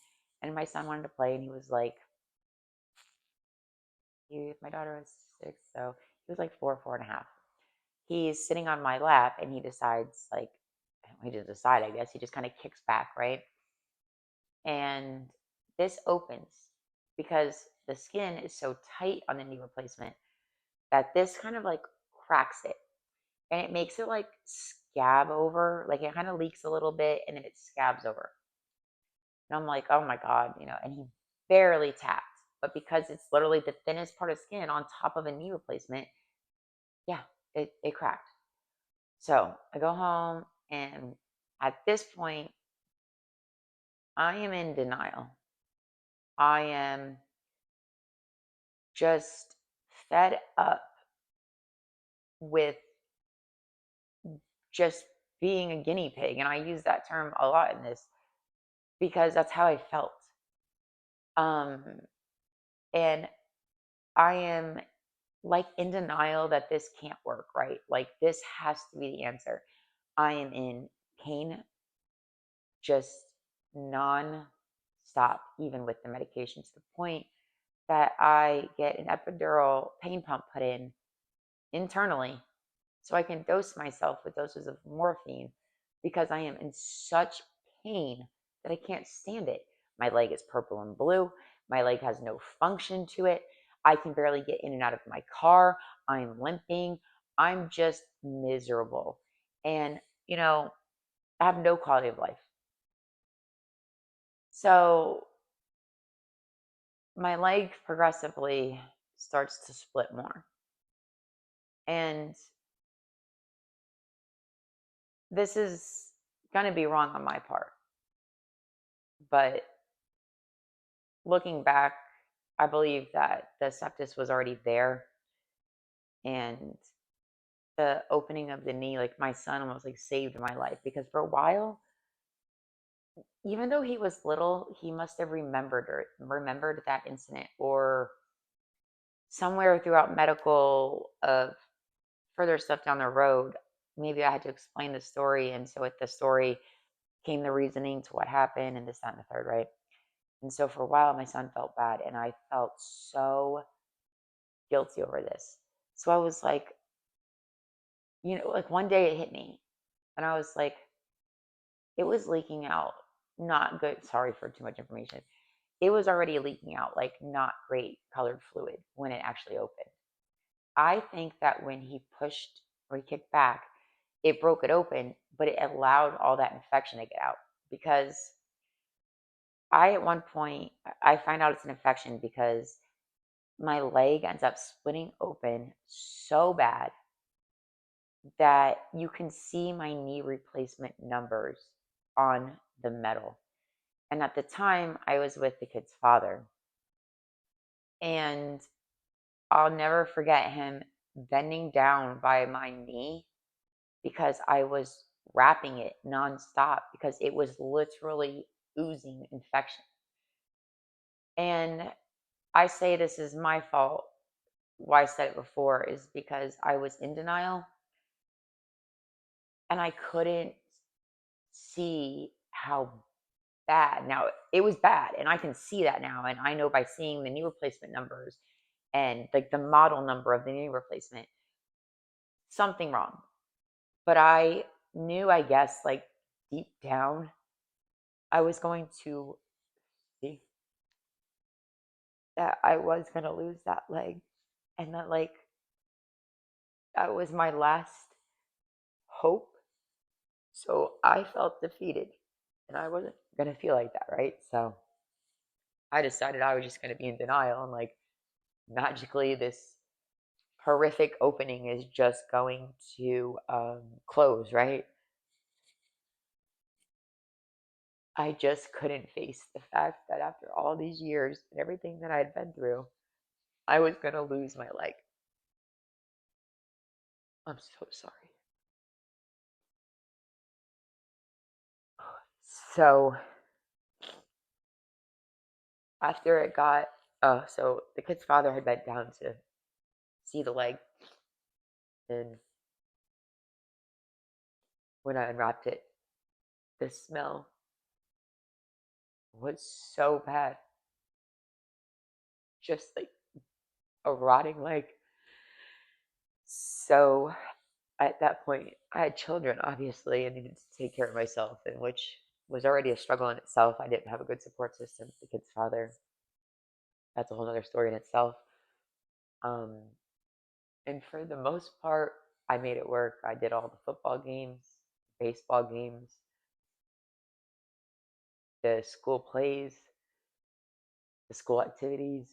And my son wanted to play, and he was like, my daughter was 6, so he was like 4, 4.5. He's sitting on my lap, and he decides, like, he didn't decide, I guess. He just kind of kicks back, right? And this opens because the skin is so tight on the knee replacement that this kind of like cracks it, and it makes it like scab over, like it kind of leaks a little bit and then it scabs over. And I'm like, oh my God, and he barely tapped. But because it's literally the thinnest part of skin on top of a knee replacement, yeah, it cracked. So I go home, and at this point, I am in denial. I am just fed up with just being a guinea pig. And I use that term a lot in this because that's how I felt. Um, and I am like in denial that this can't work, right? Like this has to be the answer. I am in pain, just non-stop, even with the medication, to the point that I get an epidural pain pump put in internally so I can dose myself with doses of morphine because I am in such pain that I can't stand it. My leg is purple and blue. My leg has no function to it. I can barely get in and out of my car. I'm limping. I'm just miserable. And, I have no quality of life. So my leg progressively starts to split more. And this is going to be wrong on my part. But looking back, I believe that the sepsis was already there, and the opening of the knee, like my son almost like saved my life because for a while, even though he was little, he must have remembered that incident, or somewhere throughout medical of further stuff down the road, maybe I had to explain the story, and so with the story came the reasoning to what happened and this, that, and the third, right? And so for a while, my son felt bad, and I felt so guilty over this. So I was like, like one day it hit me, and I was like, it was leaking out. Not good. Sorry for too much information. It was already leaking out, like not great colored fluid when it actually opened. I think that when he pushed or he kicked back, it broke it open, but it allowed all that infection to get out. Because at one point, I find out it's an infection because my leg ends up splitting open so bad that you can see my knee replacement numbers on the metal. And at the time, I was with the kid's father. And I'll never forget him bending down by my knee because I was wrapping it nonstop because it was literally oozing infection. And I say this is my fault. Why I said it before is because I was in denial and I couldn't see how bad. Now, it was bad, and I can see that now, and I know by seeing the knee replacement numbers and like the model number of the knee replacement, something wrong. But I knew, I guess, like deep down, I was going to see that I was going to lose that leg, and that like that was my last hope. So I felt defeated, and I wasn't going to feel like that, right? So I decided I was just going to be in denial, and like magically this horrific opening is just going to close, right? I just couldn't face the fact that after all these years and everything that I had been through, I was going to lose my leg. I'm so sorry. So after it got, so the kid's father had bent down to see the leg, and when I unwrapped it, the smell was so bad. Just like a rotting leg. So at that point, I had children, obviously, and needed to take care of myself, and which was already a struggle in itself. I didn't have a good support system. The kid's father, that's a whole other story in itself. Um, and for the most part, I made it work. I did all the football games, baseball games, the school plays, the school activities,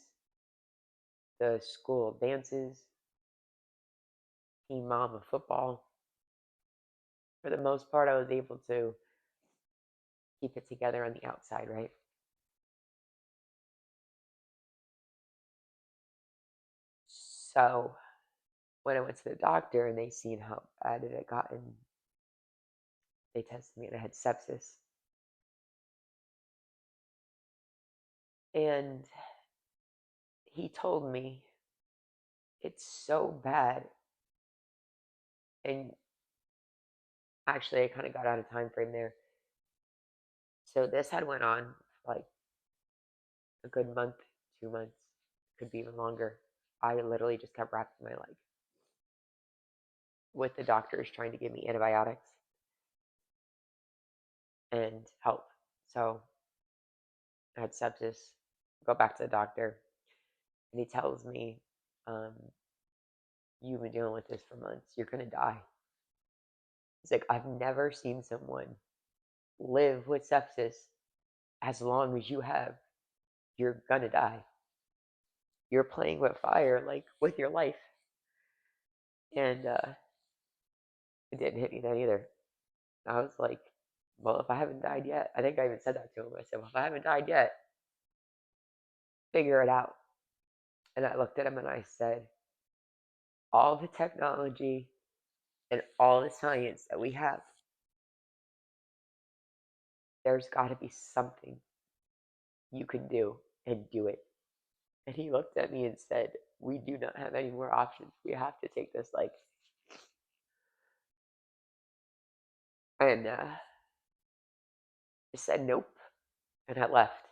the school dances, team mom of football. For the most part, I was able to keep it together on the outside, right? So when I went to the doctor and they seen how bad it had gotten, they tested me and I had sepsis. And he told me it's so bad. And actually, I kind of got out of time frame there. So this had went on for like a good month, 2 months, could be even longer. I literally just kept wrapping my leg with the doctors trying to give me antibiotics and help. So I had sepsis, go back to the doctor, and he tells me, um, you've been dealing with this for months. You're going to die. He's like, I've never seen someone live with sepsis as long as you have. You're going to die. You're playing with fire, like with your life. And it didn't hit me then either. I was like, well, if I haven't died yet, I think I even said that to him. I said, well, if I haven't died yet, figure it out. And I looked at him and I said, all the technology and all the science that we have, there's got to be something you can do and do it. And he looked at me and said, we do not have any more options. We have to take this life. And I said, nope. And I left.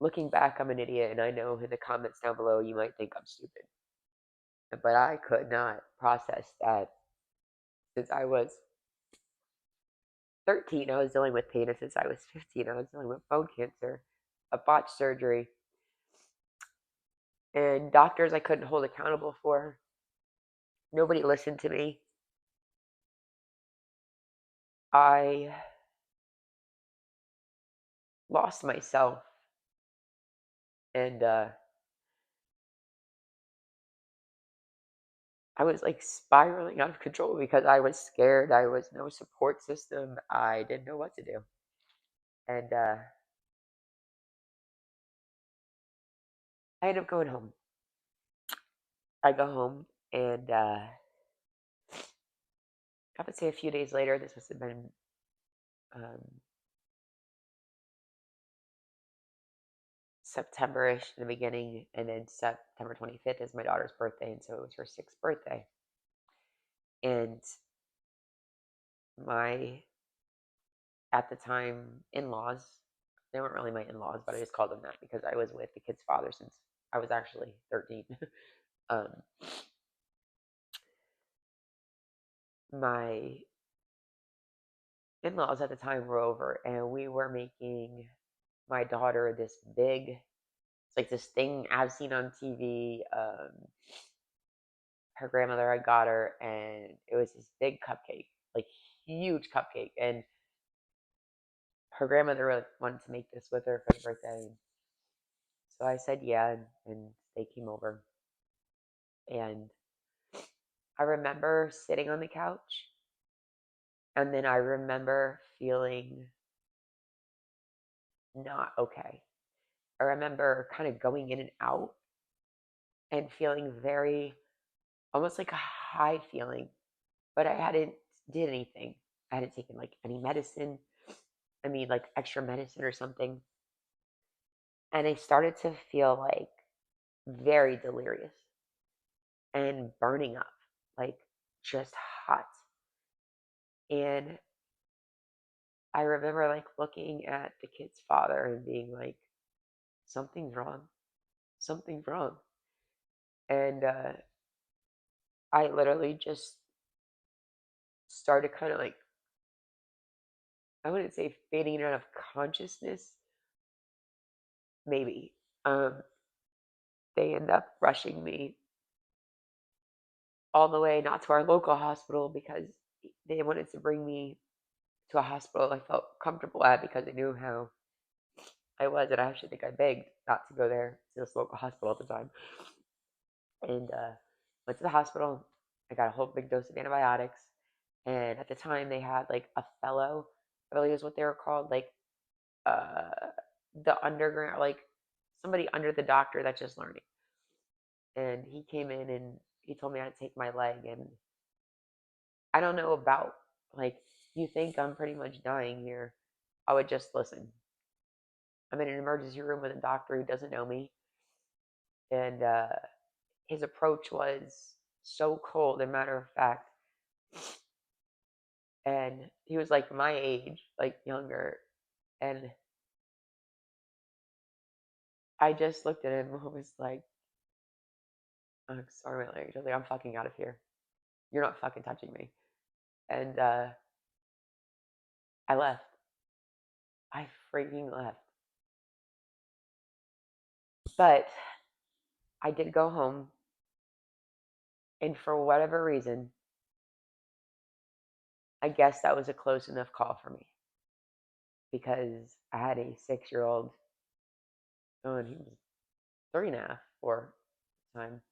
Looking back, I'm an idiot, and I know in the comments down below you might think I'm stupid. But I could not process that. Since I was 13, I was dealing with pain, and since I was 15, I was dealing with bone cancer, a botched surgery, and doctors I couldn't hold accountable for. Nobody listened to me. I lost myself, and I was like spiraling out of control because I was scared. I was no support system. I didn't know what to do. And I ended up going home. I go home, and I would say a few days later, this must have been um, September-ish in the beginning, and then September 25th is my daughter's birthday, and so it was her 6th birthday. And my, at the time, in-laws, they weren't really my in-laws, but I just called them that because I was with the kid's father since I was actually 13. um, my in-laws at the time were over, and we were making my daughter this big, it's like this thing I've seen on TV. Her grandmother had got her, and it was this big cupcake, like huge cupcake, and her grandmother really wanted to make this with her for her birthday. So I said yeah, and they came over, and I remember sitting on the couch, and then I remember feeling not okay. I remember kind of going in and out and feeling very, almost like a high feeling, but I hadn't did anything. I hadn't taken like any medicine. I mean, like extra medicine or something. And I started to feel like very delirious and burning up, like just hot. And I remember like looking at the kid's father and being like, something's wrong. Something's wrong. And I literally just started kind of like, I wouldn't say fading out of consciousness, maybe. Um, they end up rushing me all the way, not to our local hospital, because they wanted to bring me to a hospital I felt comfortable at because they knew how I was. And I actually think I begged not to go there to this local hospital at the time. And went to the hospital. I got a whole big dose of antibiotics. And at the time, they had like a fellow, I believe is what they were called, like uh, the underground, like somebody under the doctor that's just learning. And he came in and he told me I had to take my leg. And I don't know about, like, you think I'm pretty much dying here. I would just listen. I'm in an emergency room with a doctor who doesn't know me. And his approach was so cold and matter of fact. And he was like my age, like younger. And I just looked at him and was like, I'm sorry, my language. I was like, I'm fucking out of here. You're not fucking touching me. And I left. I freaking left. But I did go home. And for whatever reason, I guess that was a close enough call for me because I had a 6 year old. Oh, and he was 3.5 or time.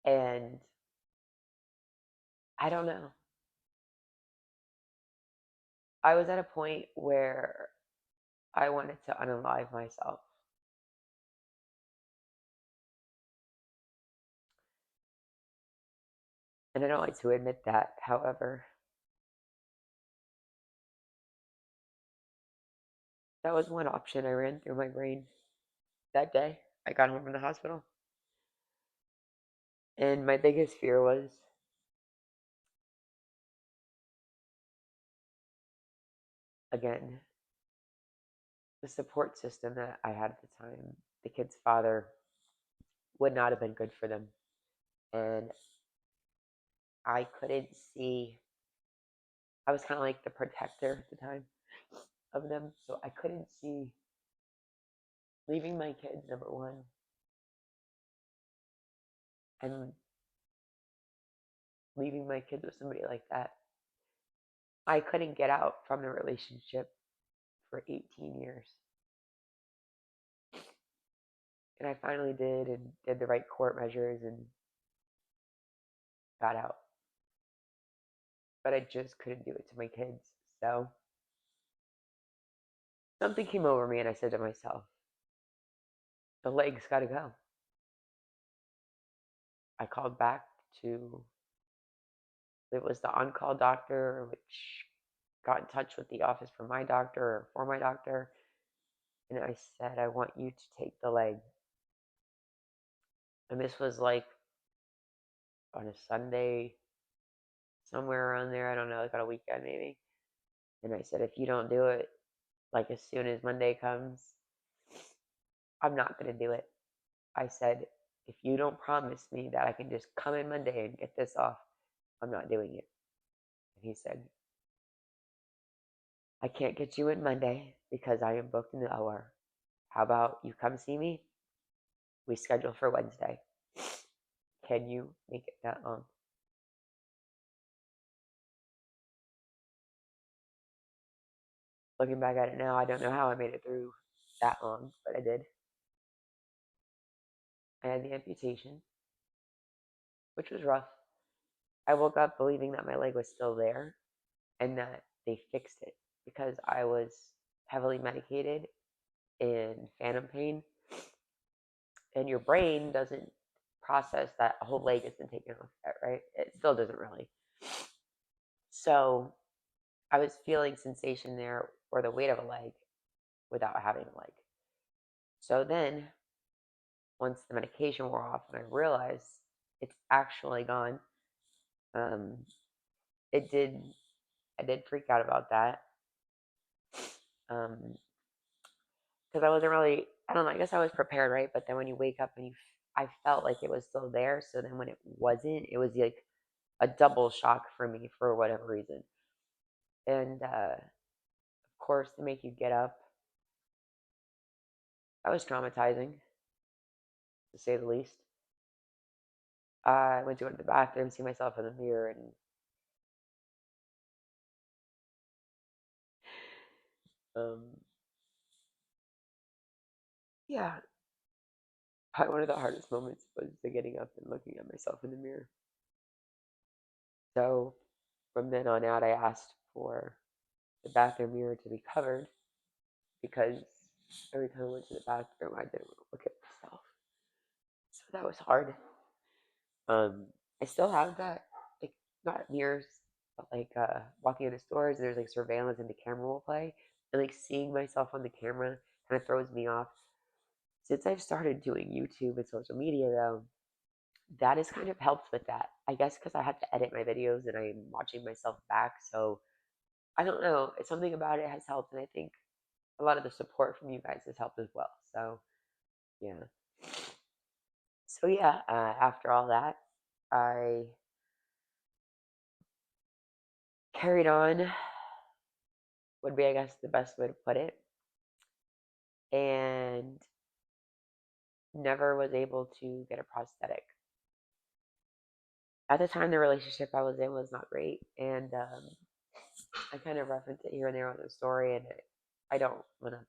And I don't know. I was at a point where I wanted to unalive myself. And I don't like to admit that. However, that was one option I ran through my brain that day. I got home from the hospital. And my biggest fear was, again, the support system that I had at the time. The kid's father would not have been good for them. And I couldn't see, I was kind of like the protector at the time of them. So I couldn't see leaving my kids, number one, and leaving my kids with somebody like that. I couldn't get out from the relationship for 18 years. And I finally did and did the right court measures and got out. But I just couldn't do it to my kids. So something came over me and I said to myself, the leg's got to go. I called back to, it was the on call doctor, which got in touch with the office for my doctor or for my doctor. And I said, I want you to take the leg. And this was like on a Sunday, somewhere around there. I don't know, like on a weekend maybe. And I said, if you don't do it, like as soon as Monday comes, I'm not going to do it. I said, if you don't promise me that I can just come in Monday and get this off, I'm not doing it. And he said, I can't get you in Monday because I am booked in the OR. How about you come see me? We schedule for Wednesday. Can you make it that long? Looking back at it now, I don't know how I made it through that long, but I did. I had the amputation, which was rough. I woke up believing that my leg was still there and that they fixed it because I was heavily medicated in phantom pain, and your brain doesn't process that a whole leg has been taken off yet, right? It still doesn't really. So I was feeling sensation there or the weight of a leg without having a leg. So then once the medication wore off and I realized it's actually gone, um, it did, I did freak out about that. Because I wasn't really, I don't know, I guess I was prepared, right? But then when you wake up and I felt like it was still there. So then when it wasn't, it was like a double shock for me for whatever reason. And of course, to make you get up, that was traumatizing, to say the least. I went to go to the bathroom, see myself in the mirror, and um, yeah, probably one of the hardest moments was the getting up and looking at myself in the mirror. So from then on out, I asked for the bathroom mirror to be covered because every time I went to the bathroom, I didn't want to look at myself. So that was hard. I still have that, like not mirrors, but like walking into stores, there's like surveillance and the camera will play, and like seeing myself on the camera kind of throws me off. Since I've started doing YouTube and social media, though, that has kind of helped with that. I guess because I have to edit my videos and I'm watching myself back, so I don't know. It's something about it has helped, and I think a lot of the support from you guys has helped as well. So yeah. So yeah. After all that, I carried on. Would be, I guess, the best way to put it, and never was able to get a prosthetic. At the time, the relationship I was in was not great, and I kind of reference it here and there on the story, and I don't want to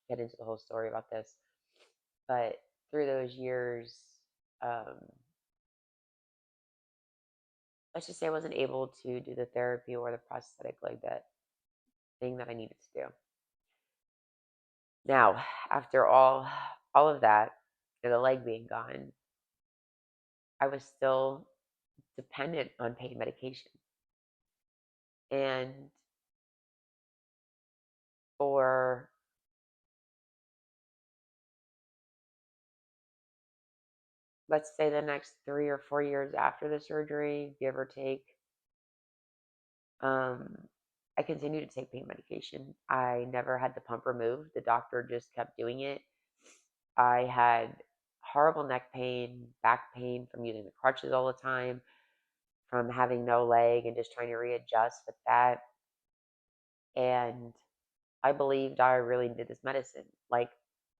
get into the whole story about this, but through those years, um, let's just say I wasn't able to do the therapy or the prosthetic like that thing that I needed to do. Now, after all of that, and the leg being gone, I was still dependent on pain medication. And for, let's say, the next 3 or 4 years after the surgery, give or take, um, I continued to take pain medication. I never had the pump removed. The doctor just kept doing it. I had horrible neck pain, back pain from using the crutches all the time, from having no leg and just trying to readjust with that. And I believed I really needed this medicine. Like,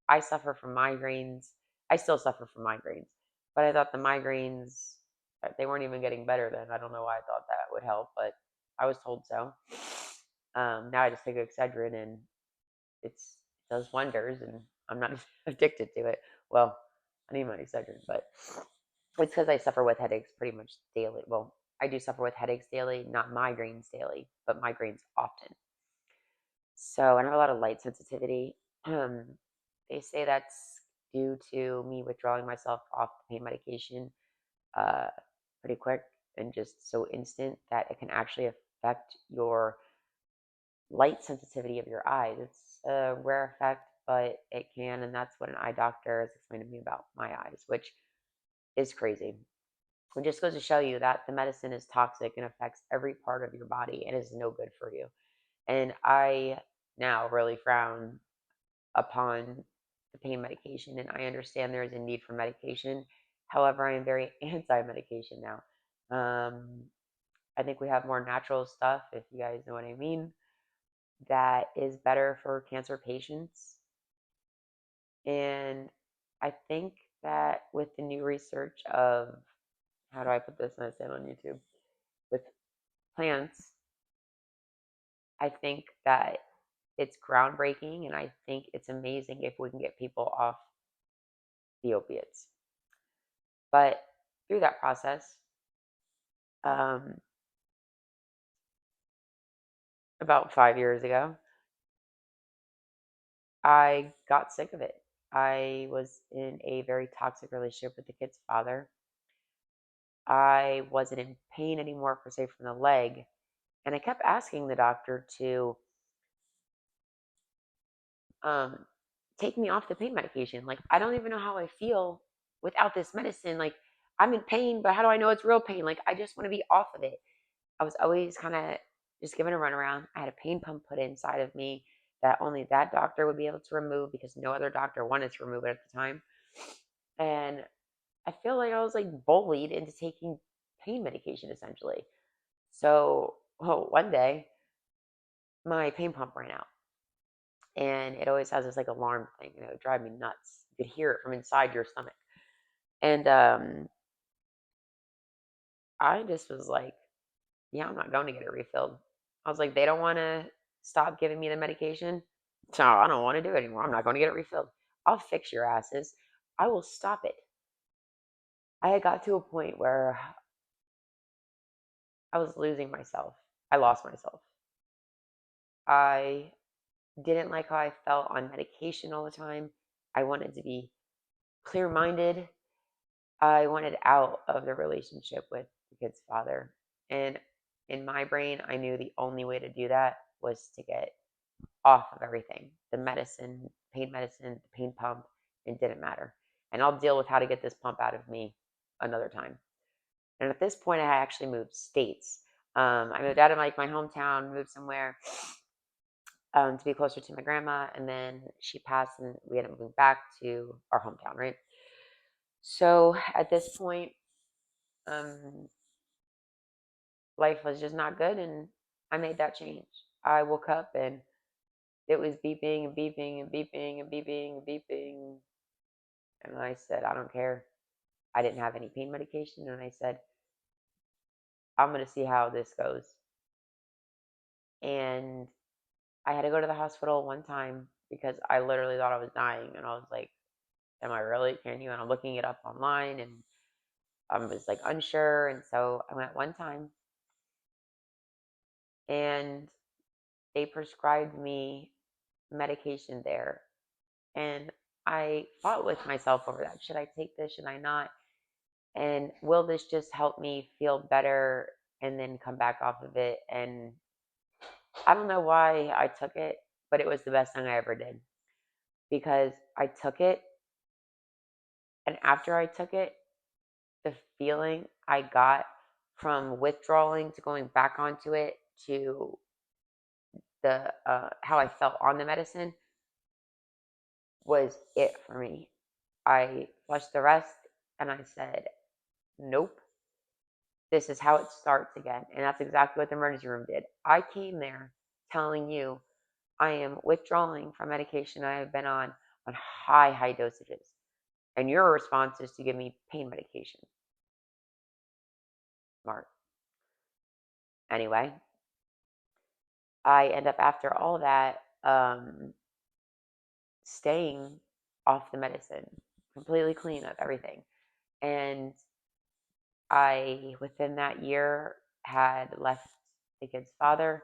I suffer from migraines. I still suffer from migraines, but I thought the migraines, they weren't even getting better then. I don't know why I thought that would help, but I was told so. Now I just take Excedrin and it does wonders, and I'm not addicted to it. Well, I need my Excedrin, but it's because I suffer with headaches pretty much daily. Well, I do suffer with headaches daily, not migraines daily, but migraines often. So I have a lot of light sensitivity. Um, they say that's due to me withdrawing myself off the pain medication uh, pretty quick and just so instant that it can actually affect your light sensitivity of your eyes. It's a rare effect, but it can, and that's what an eye doctor has explained to me about my eyes, which is crazy. It just goes to show you that the medicine is toxic and affects every part of your body and is no good for you. And I now really frown upon the pain medication, and I understand there is a need for medication. However, I am very anti medication now. Um, I think we have more natural stuff, if you guys know what I mean, that is better for cancer patients. And I think that with the new research of, how do I put this and I say it on YouTube, with plants, I think that it's groundbreaking, and I think it's amazing if we can get people off the opiates. But through that process, um, about 5 years ago, I got sick of it. I was in a very toxic relationship with the kid's father. I wasn't in pain anymore, per se, from the leg. And I kept asking the doctor to um, take me off the pain medication. Like, I don't even know how I feel without this medicine. Like, I'm in pain, but how do I know it's real pain? Like, I just want to be off of it. I was always kind of just given a runaround. I had a pain pump put inside of me that only that doctor would be able to remove because no other doctor wanted to remove it at the time. And I feel like I was like bullied into taking pain medication essentially. So, one day my pain pump ran out, and it always has this like alarm thing, and it would drive me nuts. You could hear it from inside your stomach. And I just was like, yeah, I'm not going to get it refilled. I was like, they don't want to stop giving me the medication. So I don't want to do it anymore. I'm not going to get it refilled. I'll fix your asses. I will stop it. I had got to a point where I was losing myself. I lost myself. I didn't like how I felt on medication all the time. I wanted to be clear minded. I wanted out of the relationship with the kid's father. And in my brain, I knew the only way to do that was to get off of everything, the medicine, the pain pump. It didn't matter. And I'll deal with how to get this pump out of me another time. And at this point, I had actually moved states. I moved out of like my hometown, moved somewhere to be closer to my grandma, and then she passed, and we ended up moving back to our hometown, right? So at this point, um, life was just not good, and I made that change. I woke up and it was beeping and beeping and beeping and beeping and beeping, and I said, I don't care. I didn't have any pain medication, and I said, I'm gonna see how this goes. And I had to go to the hospital one time because I literally thought I was dying, and I was like, am I really? Can you? And I'm looking it up online, and I was like unsure, and so I went one time, and they prescribed me medication there, and I fought with myself over that. Should I take this? Should I not? And will this just help me feel better and then come back off of it? And I don't know why I took it, but it was the best thing I ever did because I took it, and after I took it, the feeling I got from withdrawing to going back onto it to the how I felt on the medicine was it for me. I flushed the rest and I said, nope, this is how it starts again. And that's exactly what the emergency room did. I came there telling you I am withdrawing from medication I have been on high dosages. And your response is to give me pain medication. Smart. Anyway, I end up after all that staying off the medicine, completely clean of everything. And I, within that year, had left the kid's father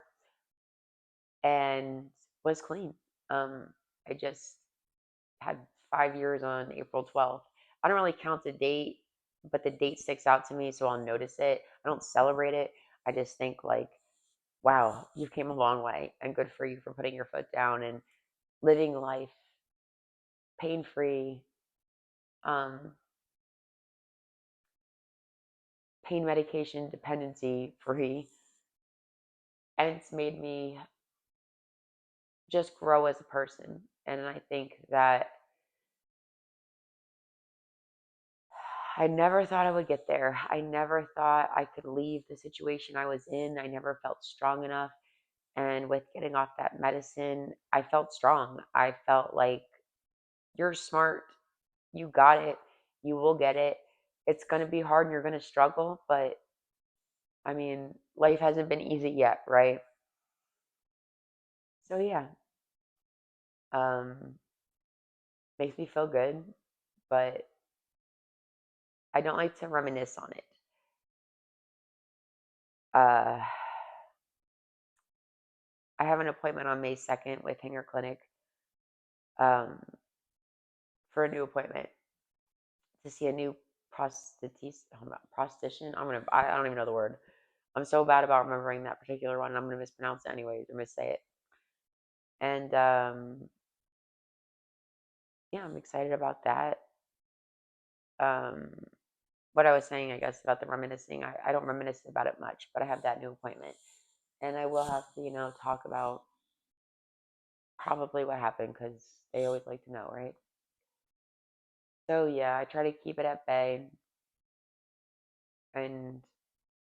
and was clean. I just had 5 years on April 12th. I don't really count the date, but the date sticks out to me, so I'll notice it. I don't celebrate it. I just think, like, wow, you came a long way, and good for you for putting your foot down and living life pain free, um, pain medication dependency free. And it's made me just grow as a person. And I think that I never thought I would get there. I never thought I could leave the situation I was in. I never felt strong enough. And with getting off that medicine, I felt strong. I felt like you're smart. You got it. You will get it. It's going to be hard and you're going to struggle. But I mean, life hasn't been easy yet, right? So, yeah, um, makes me feel good. But I don't like to reminisce on it. Uh, I have an appointment on May 2nd with Hanger Clinic um, for a new appointment to see a new prosthetician. I don't even know the word. I'm so bad about remembering that particular one, and I'm gonna mispronounce it anyways or missay it. And yeah, I'm excited about that. Um, what I was saying, I guess, about the reminiscing, I don't reminisce about it much, but I have that new appointment. And I will have to, talk about probably what happened because they always like to know, right? So, yeah, I try to keep it at bay. And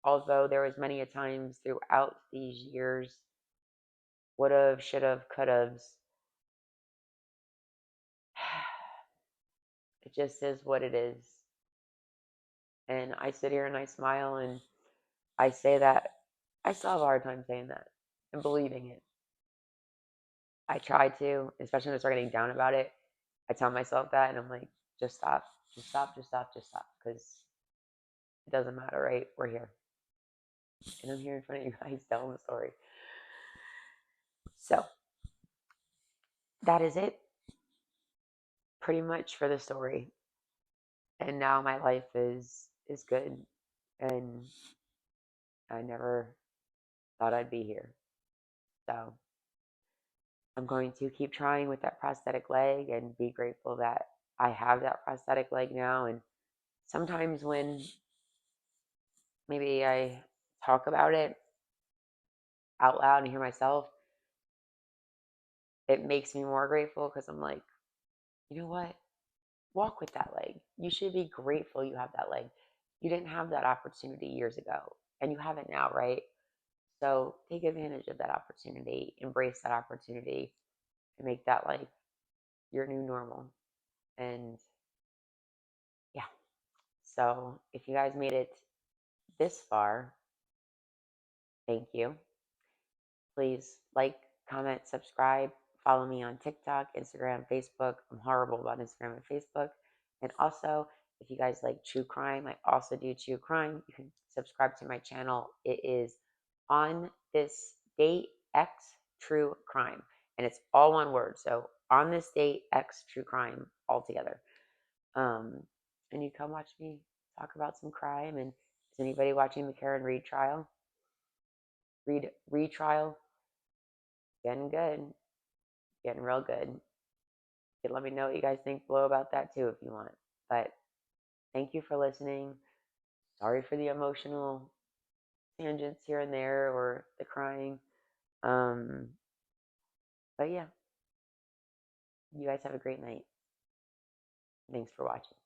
although there was many a times throughout these years, would have, should have, could have, it just is what it is. And I sit here and I smile and I say that I still have a hard time saying that and believing it. I try to, especially when I start getting down about it. I tell myself that, and I'm like, just stop, just stop, just stop, just stop, because it doesn't matter, right? We're here, and I'm here in front of you guys telling the story. So that is it, pretty much for the story. And now my life is good, and I never thought I'd be here. So I'm going to keep trying with that prosthetic leg and be grateful that I have that prosthetic leg now. And sometimes when maybe I talk about it out loud and hear myself, it makes me more grateful because I'm like, you know what? Walk with that leg. You should be grateful you have that leg. You didn't have that opportunity years ago, and you have it now, right? So take advantage of that opportunity, embrace that opportunity, and make that like your new normal. And yeah, so if you guys made it this far, thank you. Please like, comment, subscribe. Follow me on TikTok, Instagram, Facebook. I'm horrible about Instagram and Facebook. And also, if you guys like true crime, I also do true crime. You can subscribe to my channel. It is On This Date X True Crime. And it's all one word. So On This Date X True Crime all together. Um, and you come watch me talk about some crime. And is anybody watching the Karen Reed trial? Reed retrial? Getting good, getting real good. You can let me know what you guys think below about that too if you want. But thank you for listening. Sorry for the emotional tangents here and there or the crying. Um, but yeah, you guys have a great night. Thanks for watching.